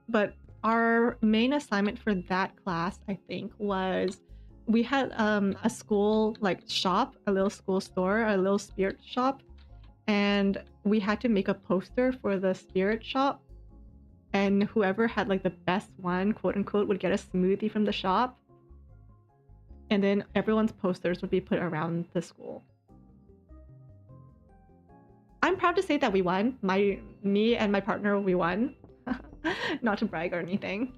But our main assignment for that class, I think, was we had a school like shop, a little school store, a little spirit shop, and we had to make a poster for the spirit shop, and whoever had like the best one, quote unquote, would get a smoothie from the shop, and then everyone's posters would be put around the school. I'm proud to say that we won. Me and my partner, we won. Not to brag or anything.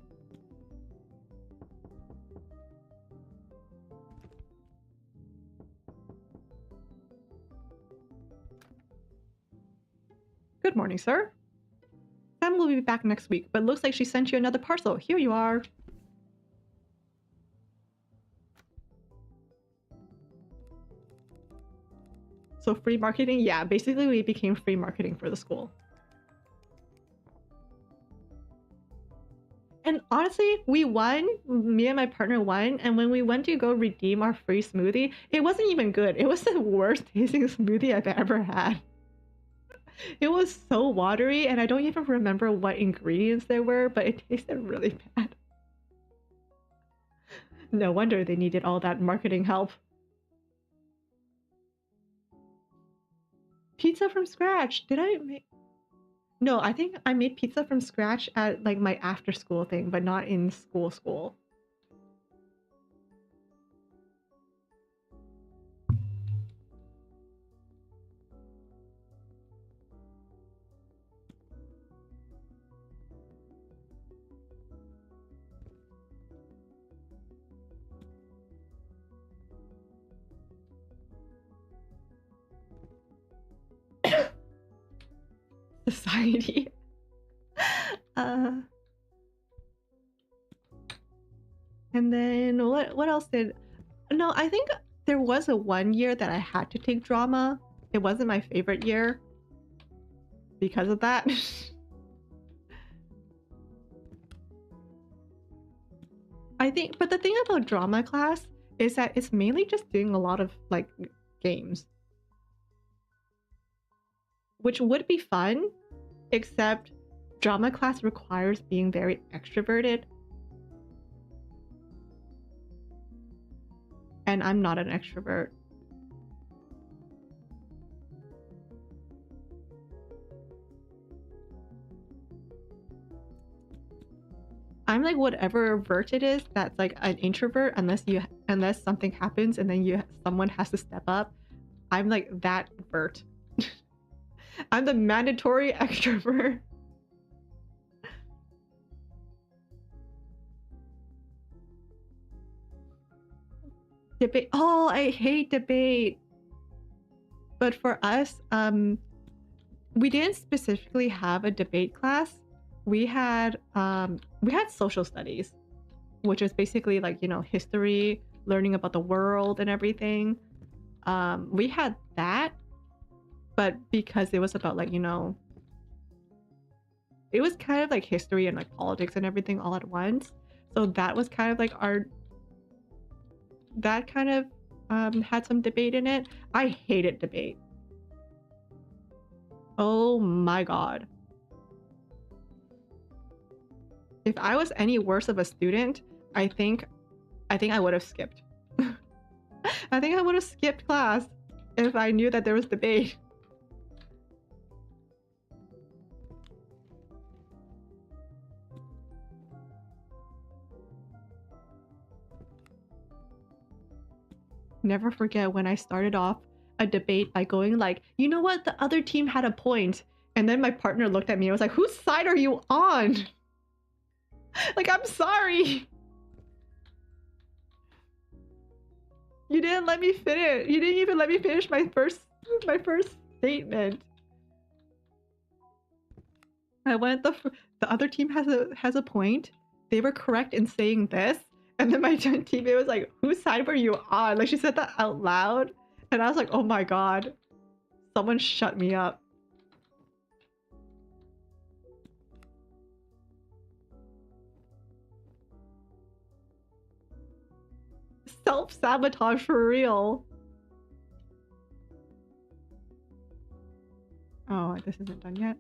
Good morning, sir. Sam will be back next week, but looks like she sent you another parcel. Here you are. So free marketing, yeah, basically we became free marketing for the school. And honestly, we won. Me and my partner won. And when we went to go redeem our free smoothie, it wasn't even good. It was the worst tasting smoothie I've ever had. It was so watery, and I don't even remember what ingredients there were, but it tasted really bad. No wonder they needed all that marketing help. Pizza from scratch. Did I make... No, I think I made pizza from scratch at like my after school thing, but not in school. Society. And then what else did... No, I think there was a 1 year that I had to take drama. It wasn't my favorite year because of that. I think, but the thing about drama class is that it's mainly just doing a lot of like games, which would be fun, except drama class requires being very extroverted. And I'm not an extrovert. I'm like whatever vert it is that's like an introvert, unless something happens and then someone has to step up. I'm like that vert. I'm the mandatory extrovert. Debate. Oh, I hate debate. But for us, we didn't specifically have a debate class. We had social studies, which is basically like, you know, history, learning about the world and everything. We had that, but because it was about like, you know, it was kind of like history and like politics and everything all at once. So that was kind of like that kind of had some debate in it. I hated debate. Oh my god. If I was any worse of a student, I think I would have skipped. I think I would have skipped class if I knew that there was debate. Never forget when I started off a debate by going like, you know what, the other team had a point. And then my partner looked at me and was like, whose side are you on? Like, I'm sorry. You didn't let me finish. You didn't even let me finish my first statement. I went, the other team has a point. They were correct in saying this. And then my teammate was like, whose side were you on? Like, she said that out loud. And I was like, oh my god. Someone shut me up. Self-sabotage for real. Oh, this isn't done yet?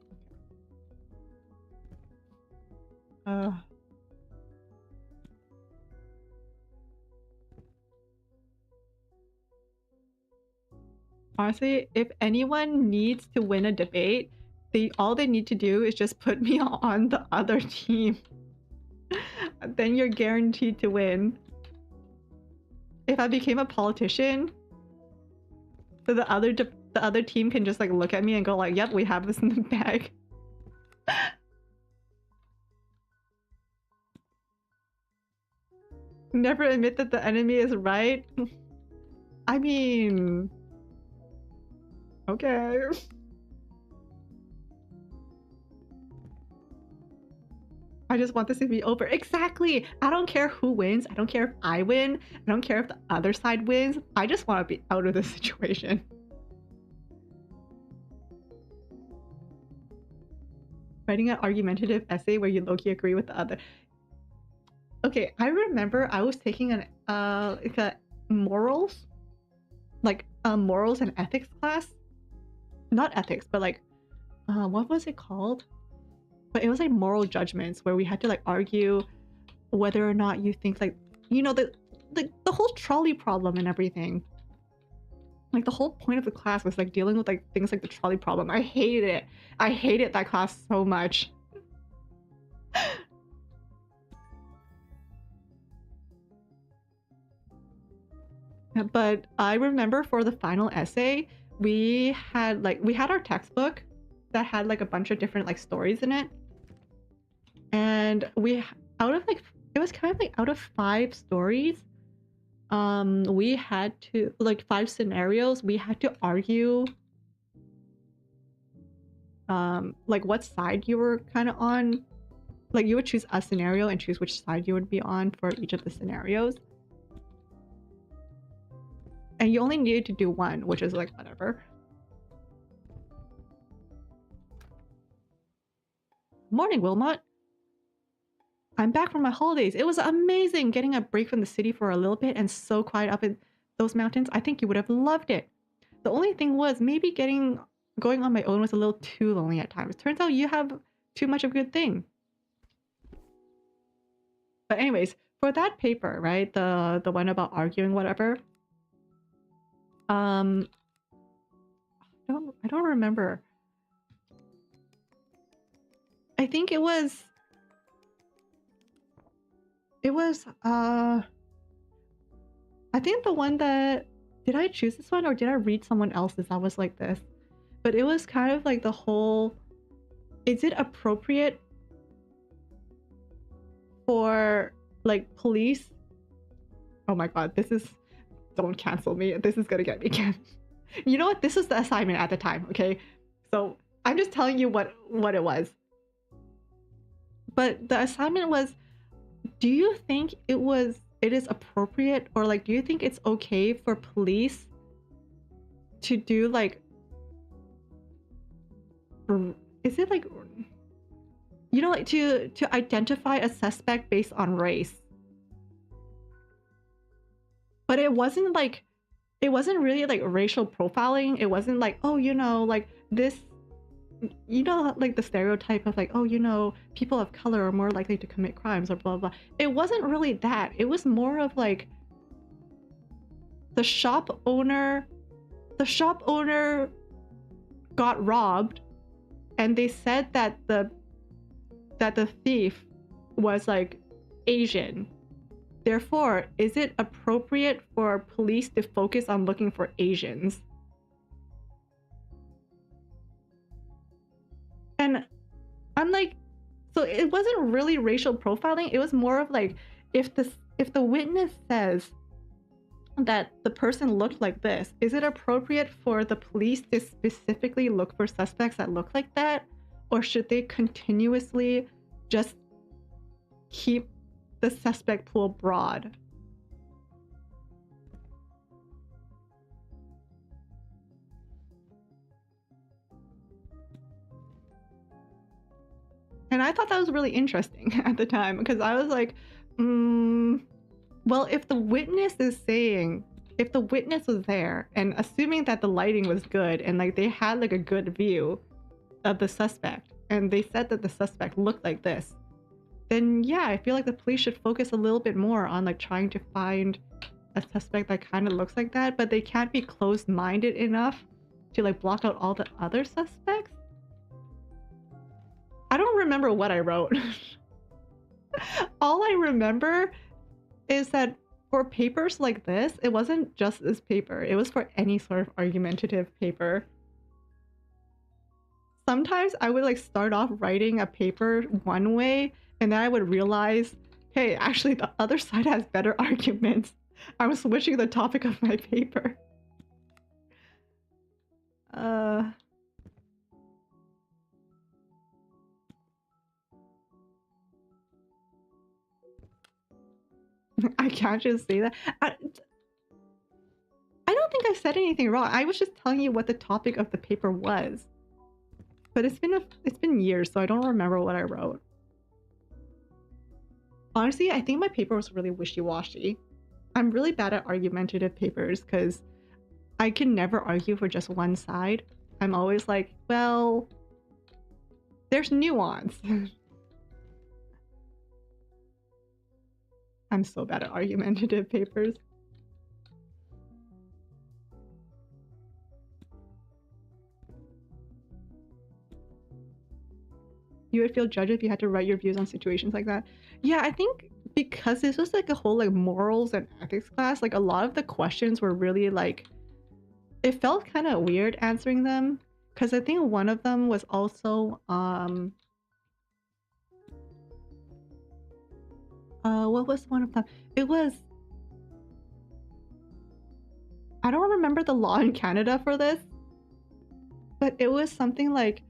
Honestly, if anyone needs to win a debate, all they need to do is just put me on the other team. Then you're guaranteed to win. If I became a politician, so the other team can just like look at me and go like, yep, we have this in the bag. Never admit that the enemy is right. I mean, okay. I just want this to be over. Exactly. I don't care who wins. I don't care if I win. I don't care if the other side wins. I just want to be out of this situation. writing an argumentative essay where you low-key agree with the other. Okay, I remember I was taking an like a morals, like a morals and ethics class. Not ethics, but like what was it called? But it was like moral judgments where we had to like argue whether or not you think like, you know, the whole trolley problem and everything. Like the whole point of the class was like dealing with like things like the trolley problem. I hated it. I hated that class so much. But I remember for the final essay, we had our textbook that had like a bunch of different like stories in it. And we, out of like, it was kind of like out of 5 stories, we had to, like 5 scenarios, we had to argue like what side you were kind of on. Like you would choose a scenario and choose which side you would be on for each of the scenarios. And you only needed to do one, which is like whatever. Morning, Wilmot. I'm back from my holidays. It was amazing getting a break from the city for a little bit and so quiet up in those mountains. I think you would have loved it. The only thing was maybe going on my own was a little too lonely at times. Turns out you have too much of a good thing. But anyways, for that paper, right, the one about arguing whatever, I don't remember. I think it was I think the one that, did I choose this one or did I read someone else's that was like this? But it was kind of like the whole, is it appropriate for like police? Oh my god, this is, don't cancel me. This is gonna get me canceled. You know what? This was the assignment at the time, okay? So I'm just telling you what it was. But the assignment was, do you think it is appropriate, or like do you think it's okay for police to do like, is it like, you know, like to identify a suspect based on race? But it wasn't really like racial profiling. It wasn't like, oh, you know, like this, you know, like the stereotype of like, oh, you know, people of color are more likely to commit crimes or blah blah. It wasn't really that. It was more of like the shop owner got robbed, and they said that the thief was like Asian. Therefore, is it appropriate for police to focus on looking for Asians? And I'm like, so it wasn't really racial profiling. It was more of like, if the witness says that the person looked like this, is it appropriate for the police to specifically look for suspects that look like that? Or should they continuously just keep the suspect pool broad? And I thought that was really interesting at the time, because I was like, well, if the witness was there, and assuming that the lighting was good and like they had like a good view of the suspect, and they said that the suspect looked like this, then yeah, I feel like the police should focus a little bit more on like trying to find a suspect that kind of looks like that, but they can't be closed-minded enough to like block out all the other suspects. I don't remember what I wrote. All I remember is that for papers like this, it wasn't just this paper, it was for any sort of argumentative paper. Sometimes I would like start off writing a paper one way, and then I would realize, hey, actually the other side has better arguments. I was switching the topic of my paper. I can't just say that. I don't think I said anything wrong. I was just telling you what the topic of the paper was. But it's been years, so I don't remember what I wrote. Honestly, I think my paper was really wishy-washy. I'm really bad at argumentative papers because I can never argue for just one side. I'm always like, well, there's nuance. I'm so bad at argumentative papers. You would feel judged if you had to write your views on situations like that. Yeah, I think because this was like a whole like morals and ethics class, like a lot of the questions were really like, it felt kind of weird answering them. Because I think one of them was also what was one of them? It was, I don't remember the law in Canada for this, but it was something like,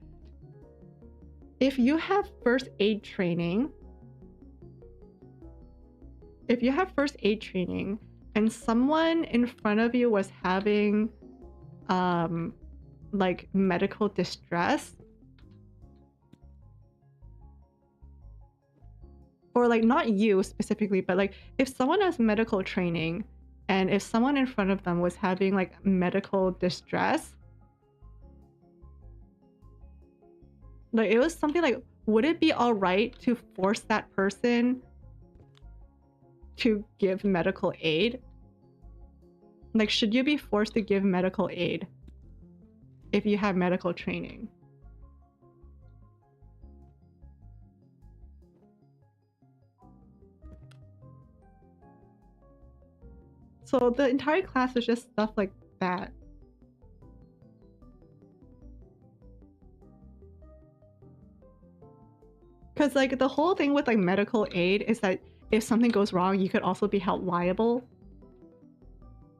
if you have first aid training and someone in front of you was having like medical distress, or like not you specifically, but like if someone has medical training and if someone in front of them was having like medical distress, like it was something like, would it be all right to force that person to give medical aid? Like, should you be forced to give medical aid if you have medical training? So the entire class is just stuff like that. Because like the whole thing with like medical aid is that if something goes wrong, you could also be held liable.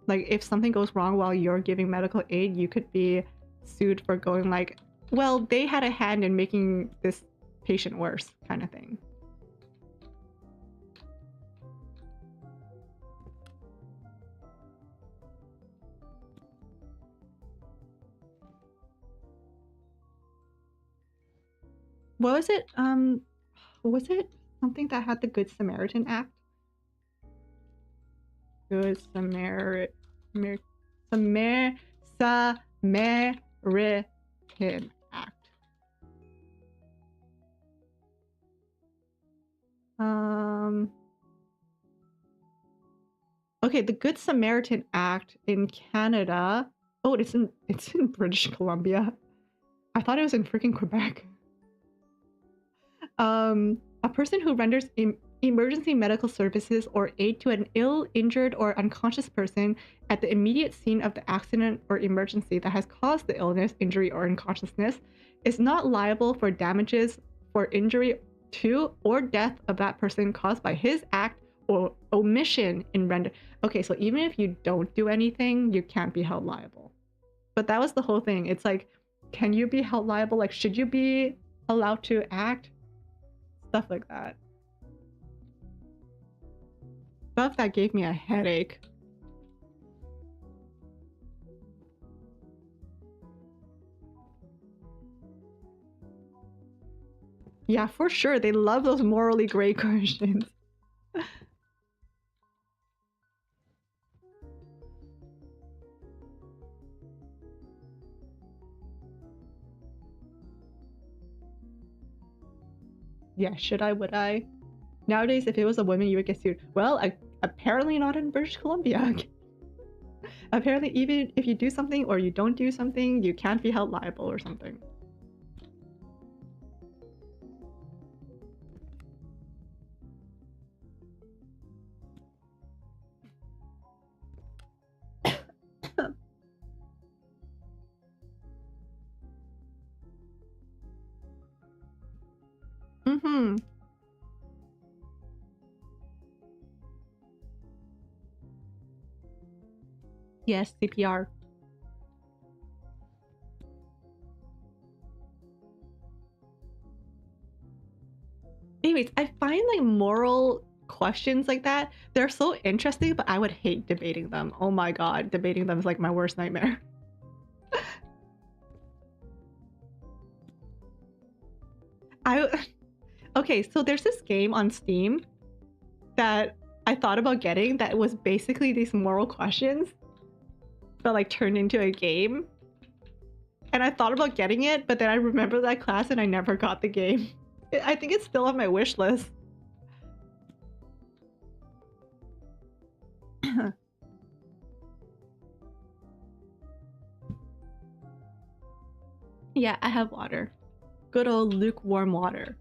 Like if something goes wrong while you're giving medical aid, you could be sued for going like, well, they had a hand in making this patient worse, kind of thing. What was it? Was it something that had the Good Samaritan Act? Good Samaritan Act. Okay, the Good Samaritan Act in Canada. Oh, it's in British Columbia. I thought it was in freaking Quebec. A person who renders emergency medical services or aid to an ill, injured, or unconscious person at the immediate scene of the accident or emergency that has caused the illness, injury, or unconsciousness is not liable for damages for injury to or death of that person caused by his act or omission in render. Okay, so even if you don't do anything, you can't be held liable. But that was the whole thing. It's like, can you be held liable? Like, should you be allowed to act? Stuff like that. Stuff that gave me a headache. Yeah, for sure. They love those morally gray questions. Yeah, should I? Would I? Nowadays, if it was a woman, you would get sued. Well, apparently not in British Columbia. Apparently, even if you do something or you don't do something, you can't be held liable or something. Mm-hmm. Yes, CPR. Anyways, I find like moral questions like that, they're so interesting, but I would hate debating them. Oh my god, debating them is like my worst nightmare. Okay, so there's this game on Steam that I thought about getting that was basically these moral questions that like turned into a game. And I thought about getting it, but then I remember that class and I never got the game. I think it's still on my wish list. Yeah, I have water. Good old lukewarm water.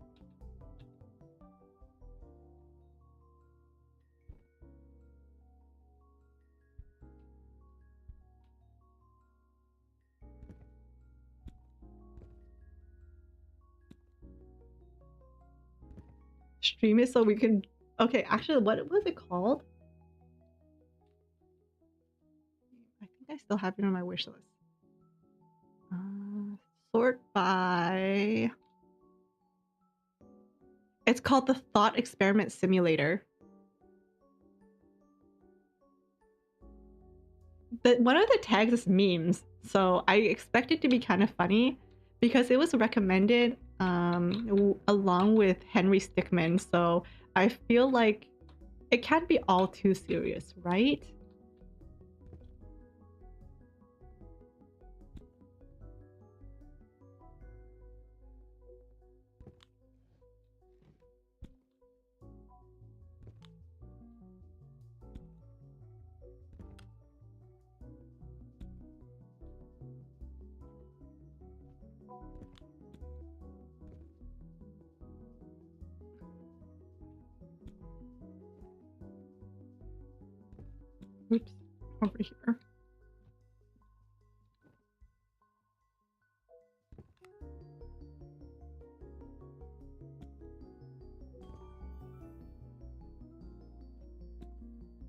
Stream it so we can... Okay, actually, what was it called? I think I still have it on my wish list. Sort by... It's called the Thought Experiment Simulator. One of the tags is memes, so I expect it to be kind of funny because it was recommended along with Henry Stickmin, so I feel like it can't be all too serious, right? Oops, over here.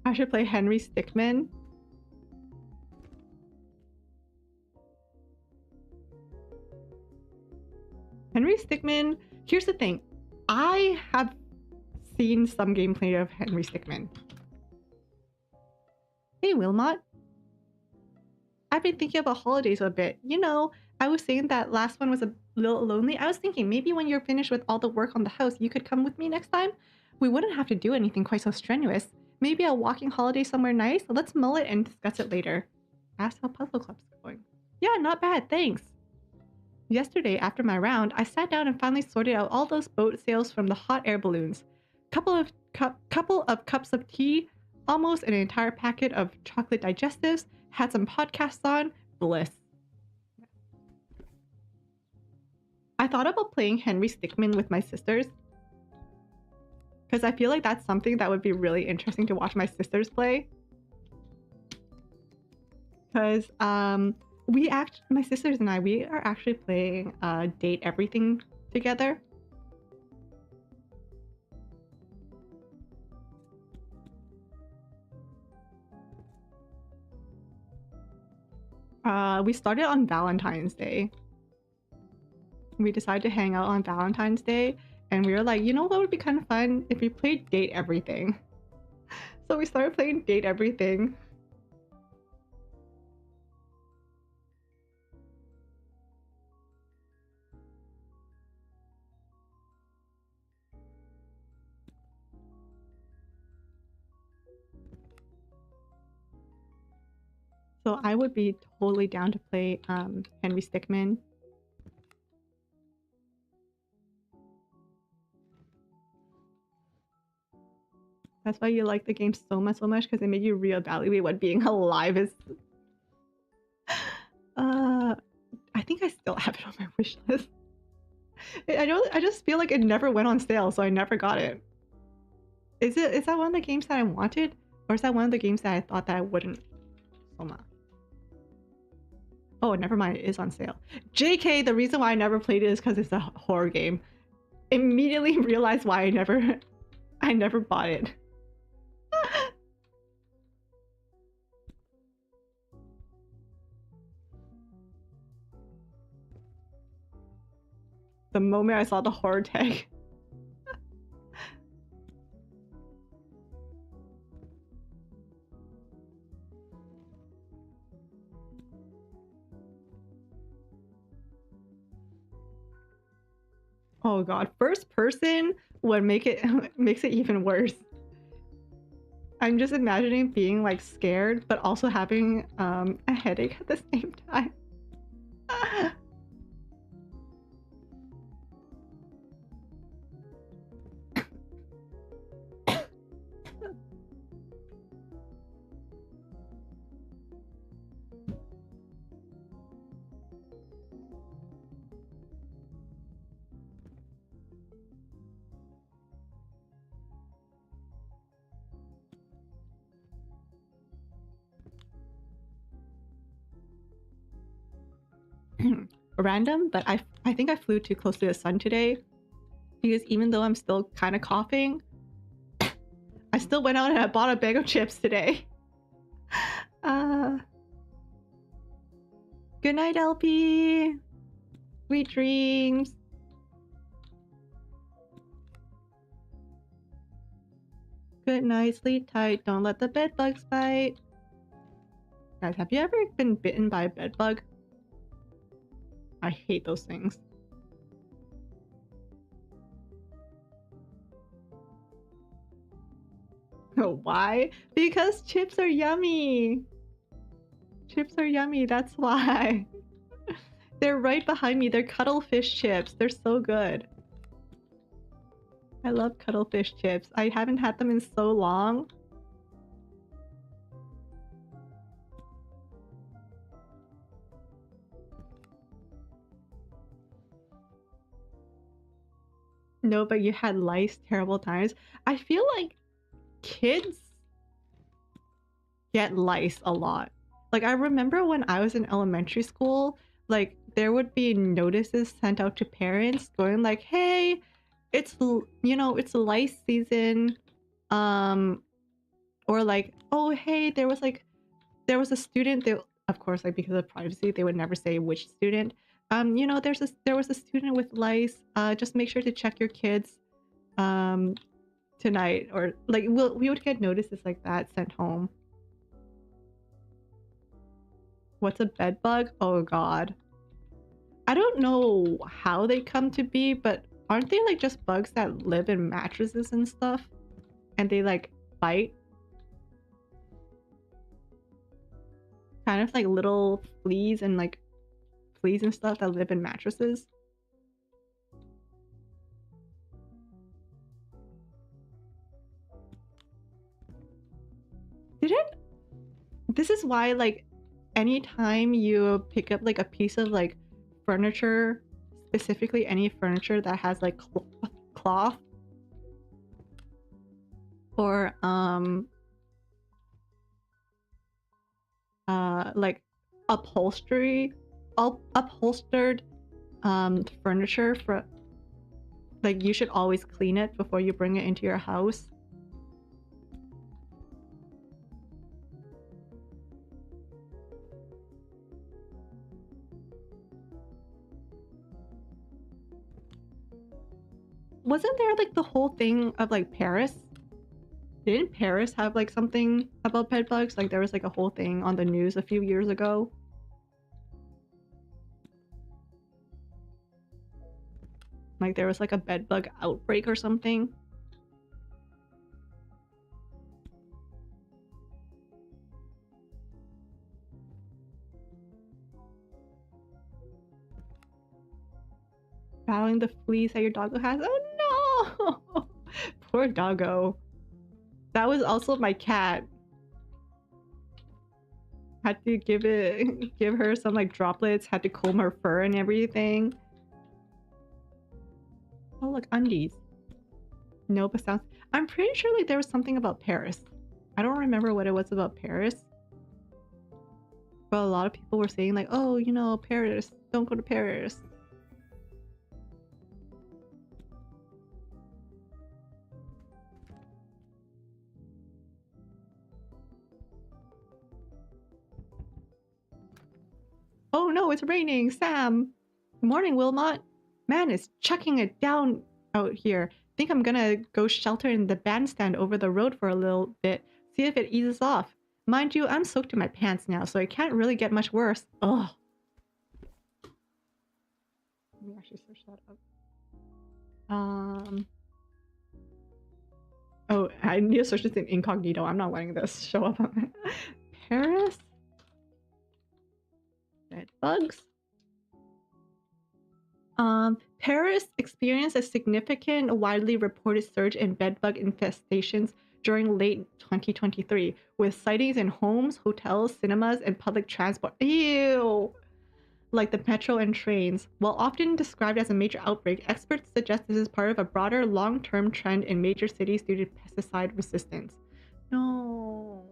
I should play Henry Stickmin. Henry Stickmin, here's the thing. I have seen some gameplay of Henry Stickmin. Hey Wilmot. I've been thinking about holidays a bit. You know, I was saying that last one was a little lonely. I was thinking maybe when you're finished with all the work on the house, you could come with me next time? We wouldn't have to do anything quite so strenuous. Maybe a walking holiday somewhere nice? Let's mull it and discuss it later. Ask how Puzzle Club's going. Yeah, not bad, thanks. Yesterday, after my round, I sat down and finally sorted out all those boat sails from the hot air balloons. Couple of cups of tea, almost an entire packet of chocolate digestives, had some podcasts on, bliss. I thought about playing Henry Stickmin with my sisters because I feel like that's something that would be really interesting to watch my sisters play. Because my sisters and I, we are actually playing Date Everything together. We started on Valentine's Day. We decided to hang out on Valentine's Day, and we were like, you know what would be kind of fun if we played Date Everything. So we started playing Date Everything. So I would be totally down to play Henry Stickmin. That's why you like the game so much, because it made you reevaluate what being alive is. I think I still have it on my wish list. I just feel like it never went on sale, so I never got it. Is that one of the games that I wanted? Or is that one of the games that I thought that I wouldn't? Oh, never mind, it is on sale. JK, the reason why I never played it is because it's a horror game. Immediately realized why I never bought it. The moment I saw the horror tag. Oh god, first person would make it makes it even worse. I'm just imagining being like scared, but also having a headache at the same time. Random, but I think I flew too close to the sun today, because even though I'm still kind of coughing, I still went out and I bought a bag of chips today. Good night, LP. Sweet dreams. Good night, sleep tight. Don't let the bed bugs bite. Guys, have you ever been bitten by a bed bug? I hate those things. Why? Because chips are yummy. Chips are yummy, that's why. They're right behind me. They're cuttlefish chips. They're so good. I love cuttlefish chips. I haven't had them in so long. No, but you had lice terrible times. I feel like kids get lice a lot. Like, I remember when I was in elementary school, like, there would be notices sent out to parents going like, hey, it's, you know, it's lice season. Or like, oh, hey, there was a student that, of course, like, because of privacy, they would never say which student. You know, there was a student with lice. Just make sure to check your kids tonight. Or like, we would get notices like that sent home. What's a bed bug? Oh god. I don't know how they come to be, but aren't they like just bugs that live in mattresses and stuff? And they like bite? Kind of like little fleas and stuff that live in mattresses. This is why, like, anytime you pick up like a piece of like furniture, specifically any furniture that has like cloth or like upholstered furniture, for like, you should always clean it before you bring it into your house. Wasn't there like the whole thing of like Paris? Didn't Paris have like something about bed bugs? Like, there was like a whole thing on the news a few years ago. Like, there was like a bed bug outbreak or something. Battling the fleas that your doggo has. Oh no! Poor doggo. That was also my cat. Had to give her some like droplets, had to comb her fur and everything. Oh look, undies. No, but sounds. I'm pretty sure like there was something about Paris. I don't remember what it was about Paris. But a lot of people were saying like, oh, you know, Paris, don't go to Paris. Oh no, it's raining, Sam! Morning, Wilmot. Man, it's chucking it down out here. Think I'm gonna go shelter in the bandstand over the road for a little bit, see if it eases off. Mind you, I'm soaked to my pants now, so it can't really get much worse. Ugh. Let me actually search that up. Oh, I need to search this in incognito. I'm not letting this show up on my... Paris? Bed bugs? Paris experienced a significant, widely reported surge in bedbug infestations during late 2023, with sightings in homes, hotels, cinemas, and public transport. Ew! Like the metro and trains. While often described as a major outbreak, experts suggest this is part of a broader long-term trend in major cities due to pesticide resistance. No.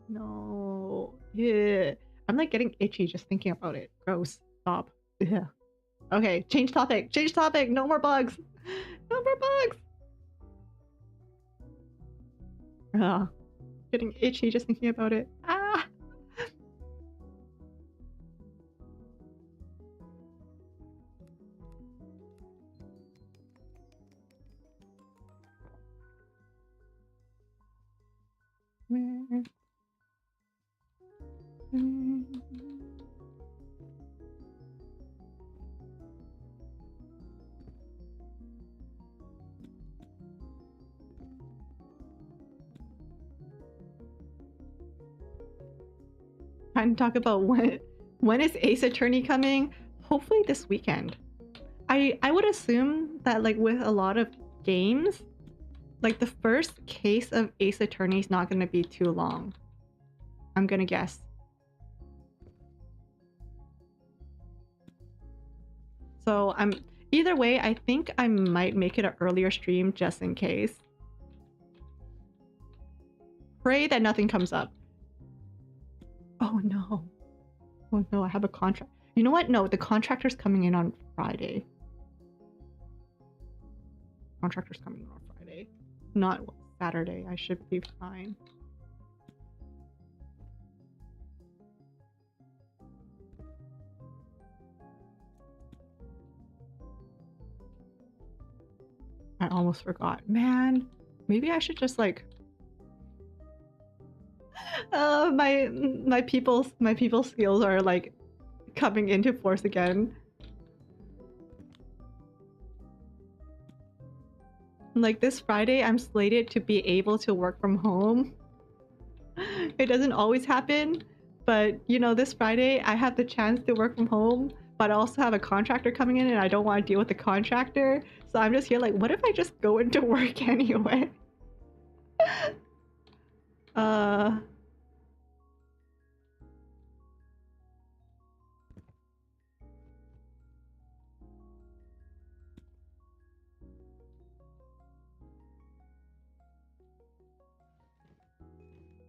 No. Yeah. I'm like getting itchy just thinking about it. Gross. Stop. Yeah. Okay, change topic. Change topic. No more bugs. No more bugs. Getting itchy just thinking about it. Ah. Time to talk about when is Ace Attorney coming? Hopefully this weekend. I would assume that like with a lot of games, like the first case of Ace Attorney is not going to be too long. I'm gonna guess. So either way, I think I might make it an earlier stream just in case. Pray that nothing comes up. Oh no. Oh no, I have a contract. You know what? No, the contractor's coming in on Friday. Contractor's coming in on Friday. Not Saturday. I should be fine. I almost forgot. Man, maybe I should just like my people skills are like coming into force again. Like this Friday, I'm slated to be able to work from home. It doesn't always happen, but you know, this Friday I have the chance to work from home, but I also have a contractor coming in and I don't want to deal with the contractor. So I'm just here like, what if I just go into work anyway?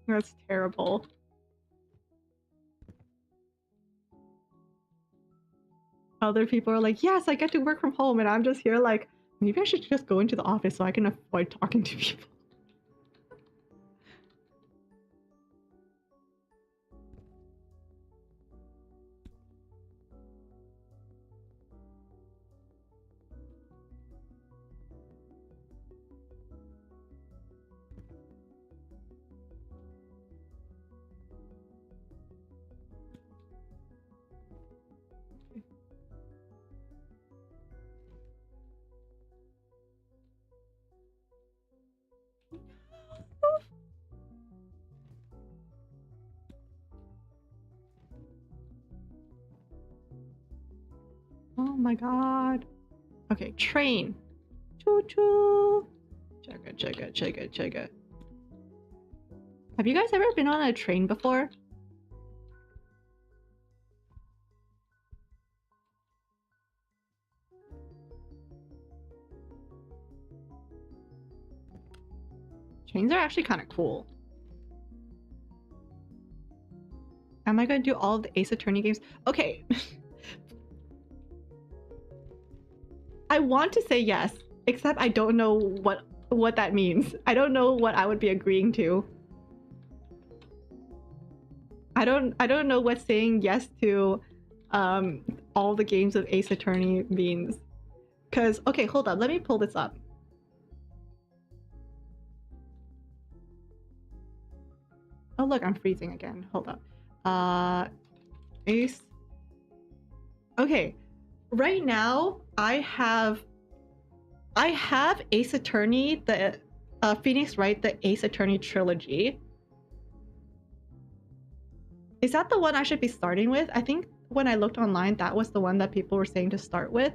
That's terrible. Other people are like, yes, I get to work from home, and I'm just here like, maybe I should just go into the office so I can avoid talking to people. Oh my god. Okay, train. Choo choo. Chugga chugga chugga chugga. Have you guys ever been on a train before? Trains are actually kind of cool. Am I gonna do all of the Ace Attorney games? Okay. I want to say yes, except I don't know what that means. I don't know what I would be agreeing to. I don't know what saying yes to all the games of Ace Attorney means. Cause okay, hold up, let me pull this up. Oh look, I'm freezing again. Hold up. Ace. Okay, right now I have Ace Attorney, the Phoenix Wright, the Ace Attorney trilogy. Is that the one I should be starting with? I think when I looked online, that was the one that people were saying to start with.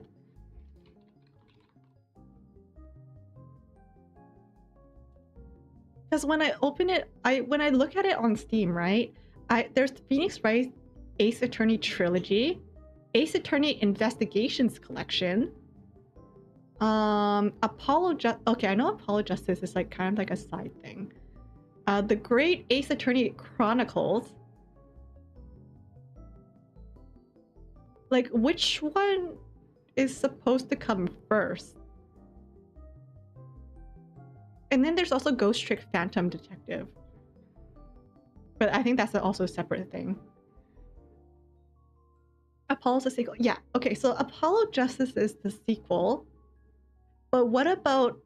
Because when I open it, when I look at it on Steam, right? There's Phoenix Wright Ace Attorney trilogy, Ace Attorney Investigations collection. Okay, I know Apollo Justice is like kind of like a side thing. The Great Ace Attorney Chronicles. Like, which one is supposed to come first? And then there's also Ghost Trick Phantom Detective. But I think that's also a separate thing. Apollo's a sequel. Yeah, okay, so Apollo Justice is the sequel. But what about...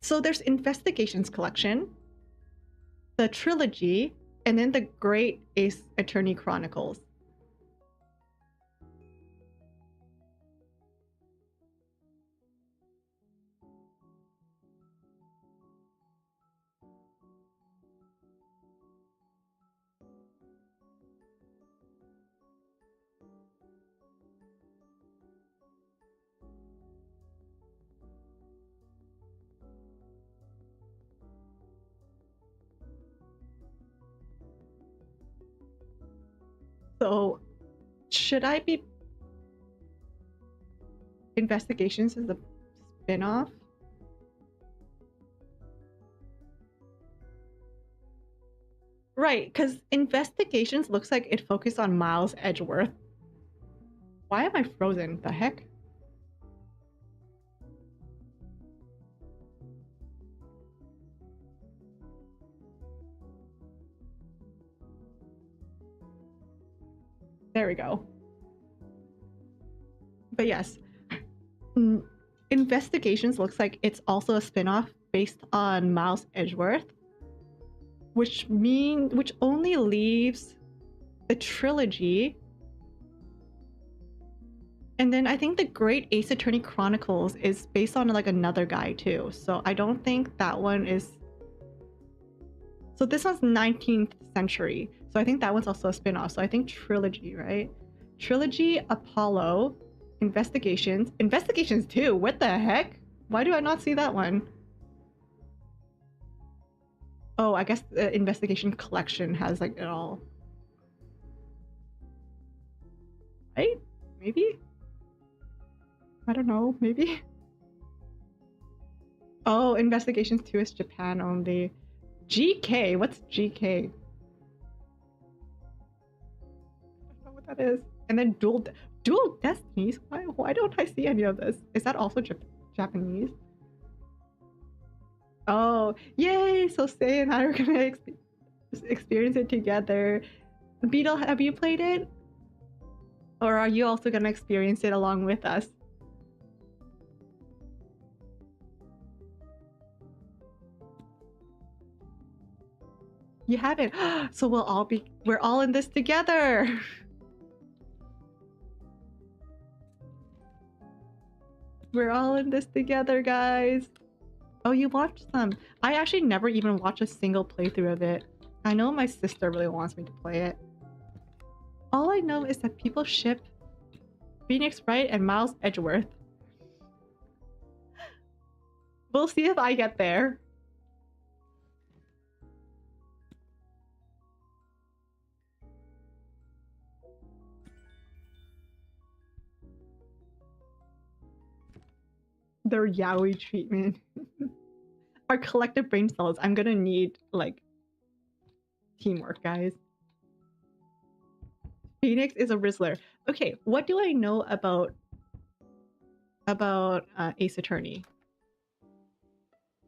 So there's Investigations Collection, the trilogy, and then the Great Ace Attorney Chronicles. So, should I be... Investigations is a spin-off? Right, because Investigations looks like it focused on Miles Edgeworth. Why am I frozen? The heck? There we go. But yes, Investigations looks like it's also a spin-off based on Miles Edgeworth, which only leaves the trilogy. And then I think the Great Ace Attorney Chronicles is based on like another guy too. So I don't think that one is... So this one's 19th century. So I think that one's also a spin-off. So I think trilogy, right? Trilogy, Apollo, Investigations. Investigations 2? What the heck? Why do I not see that one? Oh, I guess the Investigation Collection has like it all. Right? Maybe? I don't know, maybe? Oh, Investigations 2 is Japan only. GK? What's GK? I don't know what that is. And then Dual Destinies? Why don't I see any of this? Is that also Japanese? Oh, yay! So Say and I are gonna experience it together. Beetle, have you played it? Or are you also gonna experience it along with us? You haven't. So we're all in this together. We're all in this together, guys. Oh, you watched them. I actually never even watched a single playthrough of it. I know my sister really wants me to play it. All I know is that people ship Phoenix Wright and Miles Edgeworth. We'll see if I get there. Their yaoi treatment. Our collective brain cells. I'm gonna need, like, teamwork, guys. Phoenix is a Rizzler. Okay, what do I know about Ace Attorney?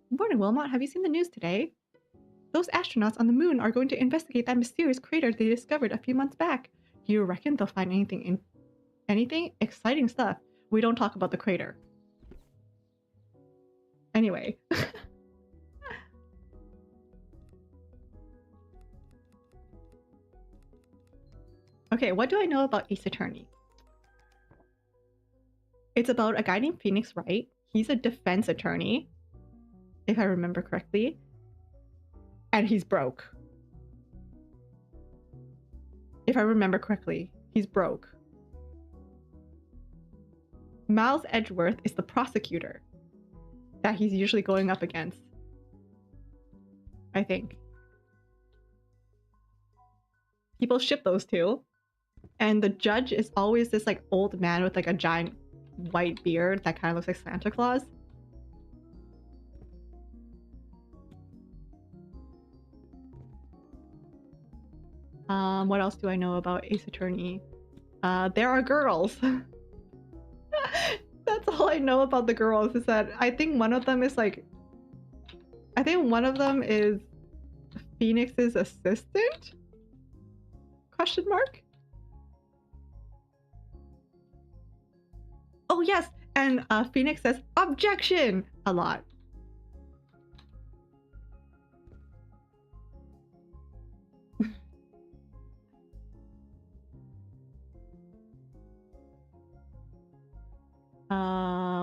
Good morning, Wilmot. Have you seen the news today? Those astronauts on the moon are going to investigate that mysterious crater they discovered a few months back. Do you reckon they'll find anything? Exciting stuff. We don't talk about the crater. Anyway. Okay, what do I know about Ace Attorney? It's about a guy named Phoenix Wright. He's a defense attorney, if I remember correctly. And he's broke. If I remember correctly, he's broke. Miles Edgeworth is the prosecutor that he's usually going up against. I think. People ship those two. And the judge is always this like old man with like a giant white beard that kind of looks like Santa Claus. What else do I know about Ace Attorney? There are girls. That's all I know about the girls, is that I think one of them is like... I think one of them is Phoenix's assistant? Question mark? Oh yes, and Phoenix says objection a lot.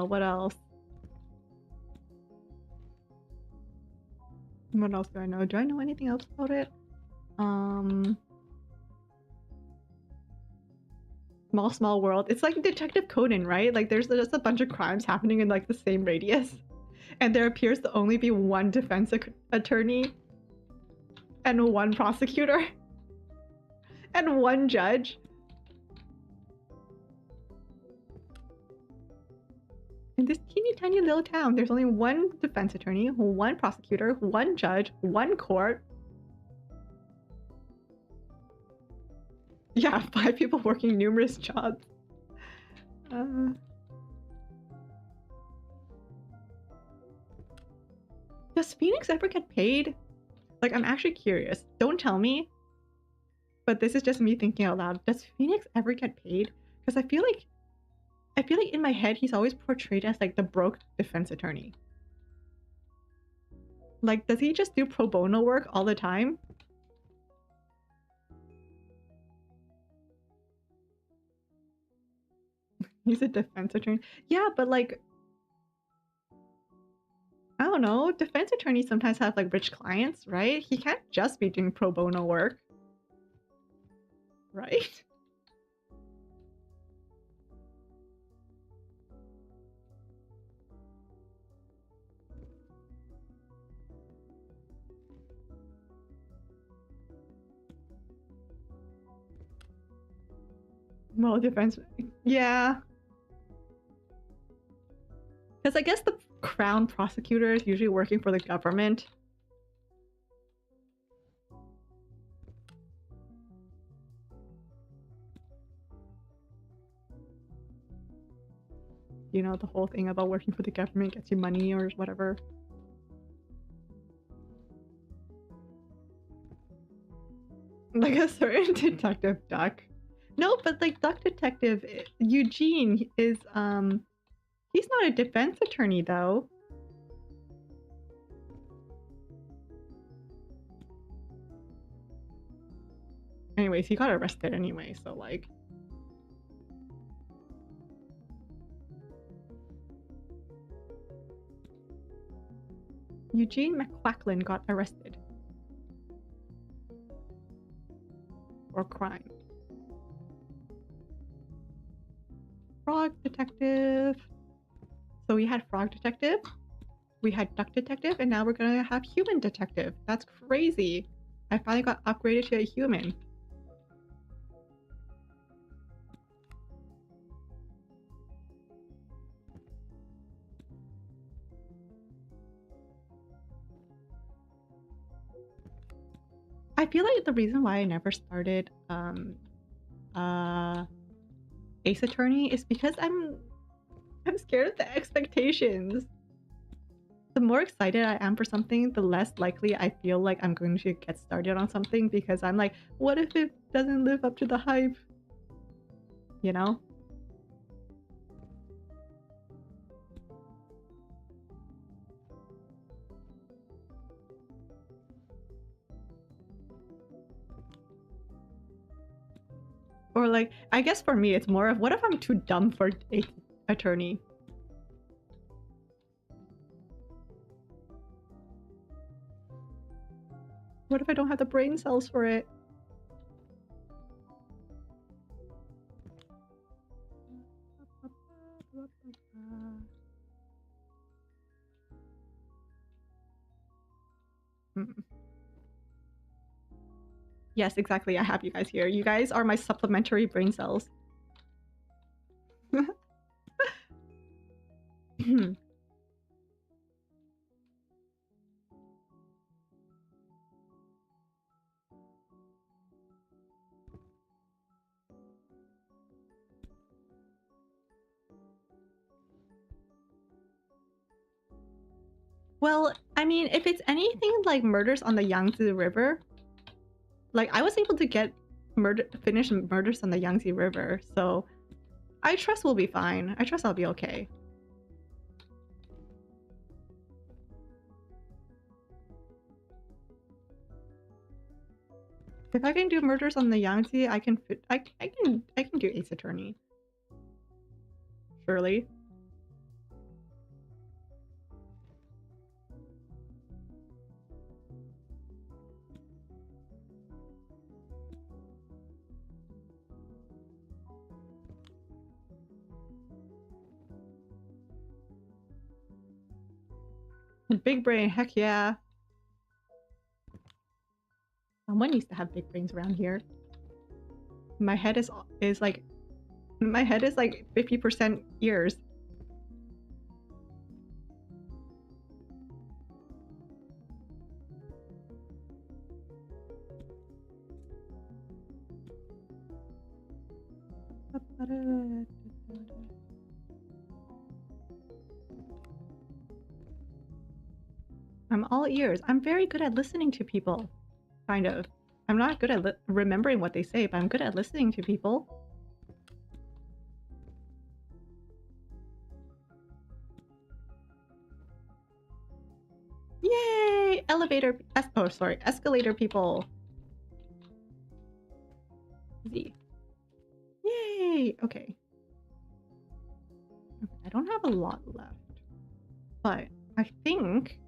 What else? What else do I know? Do I know anything else about it? Small world. It's like Detective Conan, right? Like there's just a bunch of crimes happening in like the same radius. And there appears to only be one defense attorney and one prosecutor and one judge. In this teeny tiny little town, there's only one defense attorney, one prosecutor, one judge, one court. Yeah, 5 people working numerous jobs. Does Phoenix ever get paid? Like, I'm actually curious. Don't tell me. But this is just me thinking out loud. Does Phoenix ever get paid? Because I feel like in my head he's always portrayed as like the broke defense attorney. Like, does he just do pro bono work all the time? He's a defense attorney. Yeah, but like, I don't know. Defense attorneys sometimes have like rich clients, right? He can't just be doing pro bono work. Right? Well, defense... Yeah. Because I guess the crown prosecutor is usually working for the government. You know, the whole thing about working for the government gets you money or whatever. Like a certain Detective Duck. No, but like Duck Detective Eugene is he's not a defense attorney though. Anyways, he got arrested anyway, so like... Eugene McQuacklin got arrested. For crime. Frog Detective. So we had Frog Detective, we had Duck Detective, and now we're gonna have Human Detective. That's crazy. I finally got upgraded to a human. I feel like the reason why I never started Ace Attorney is because I'm scared of the expectations. The more excited I am for something, the less likely I feel like I'm going to get started on something, because I'm like, what if it doesn't live up to the hype? You know? Or like, I guess for me, it's more of what if I'm too dumb for a attorney? What if I don't have the brain cells for it? Yes, exactly. I have you guys here. You guys are my supplementary brain cells. Well, I mean, if it's anything like murders on the Yangtze River, like I was able to get finish murders on the Yangtze River, so I trust we'll be fine. I trust I'll be okay. If I can do murders on the Yangtze, I can do Ace Attorney. Surely. Big brain, heck yeah. Someone needs to have big brains around here. My head is like 50% ears. I'm all ears. I'm very good at listening to people. Kind of. I'm not good at remembering what they say, but I'm good at listening to people. Yay! Escalator people. Z. Yay! Okay. I don't have a lot left. But I think...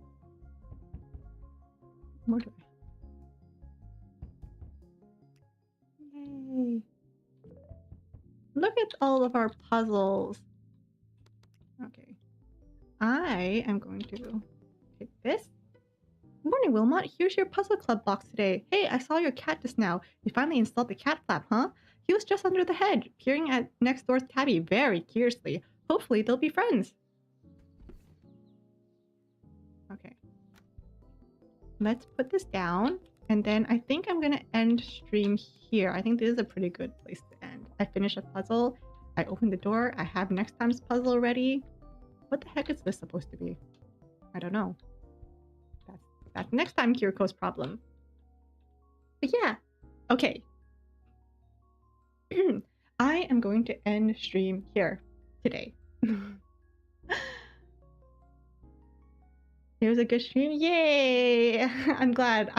More do I? Yay! Look at all of our puzzles. Okay. I am going to take this. Morning, Wilmot. Here's your puzzle club box today. Hey, I saw your cat just now. You finally installed the cat flap, huh? He was just under the hedge, peering at next door's tabby very curiously. Hopefully they'll be friends. Okay. Let's put this down. And then I think I'm going to end stream here. I think this is a pretty good place to end. I finished a puzzle. I opened the door. I have next time's puzzle ready. What the heck is this supposed to be? I don't know. That's next time Kirruko's problem. But yeah. Okay. I am going to end stream here today. It was a good stream. Yay! I'm glad.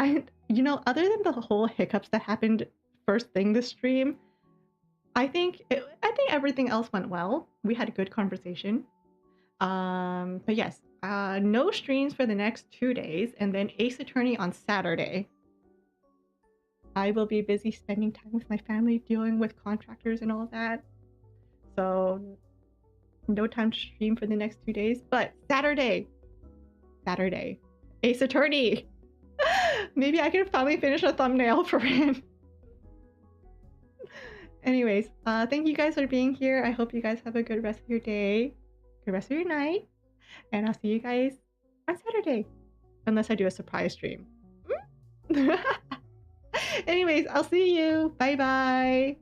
You know, other than the whole hiccups that happened first thing this stream, I think everything else went well. We had a good conversation. But yes, no streams for the next 2 days, and then Ace Attorney on Saturday. I will be busy spending time with my family, dealing with contractors and all of that. So no time to stream for the next 2 days, but Saturday, Ace Attorney. Maybe I can finally finish a thumbnail for him. Anyways, thank you guys for being here. I hope you guys have a good rest of your day, good rest of your night, and I'll see you guys on Saturday, unless I do a surprise stream. Anyways, I'll see you. Bye bye.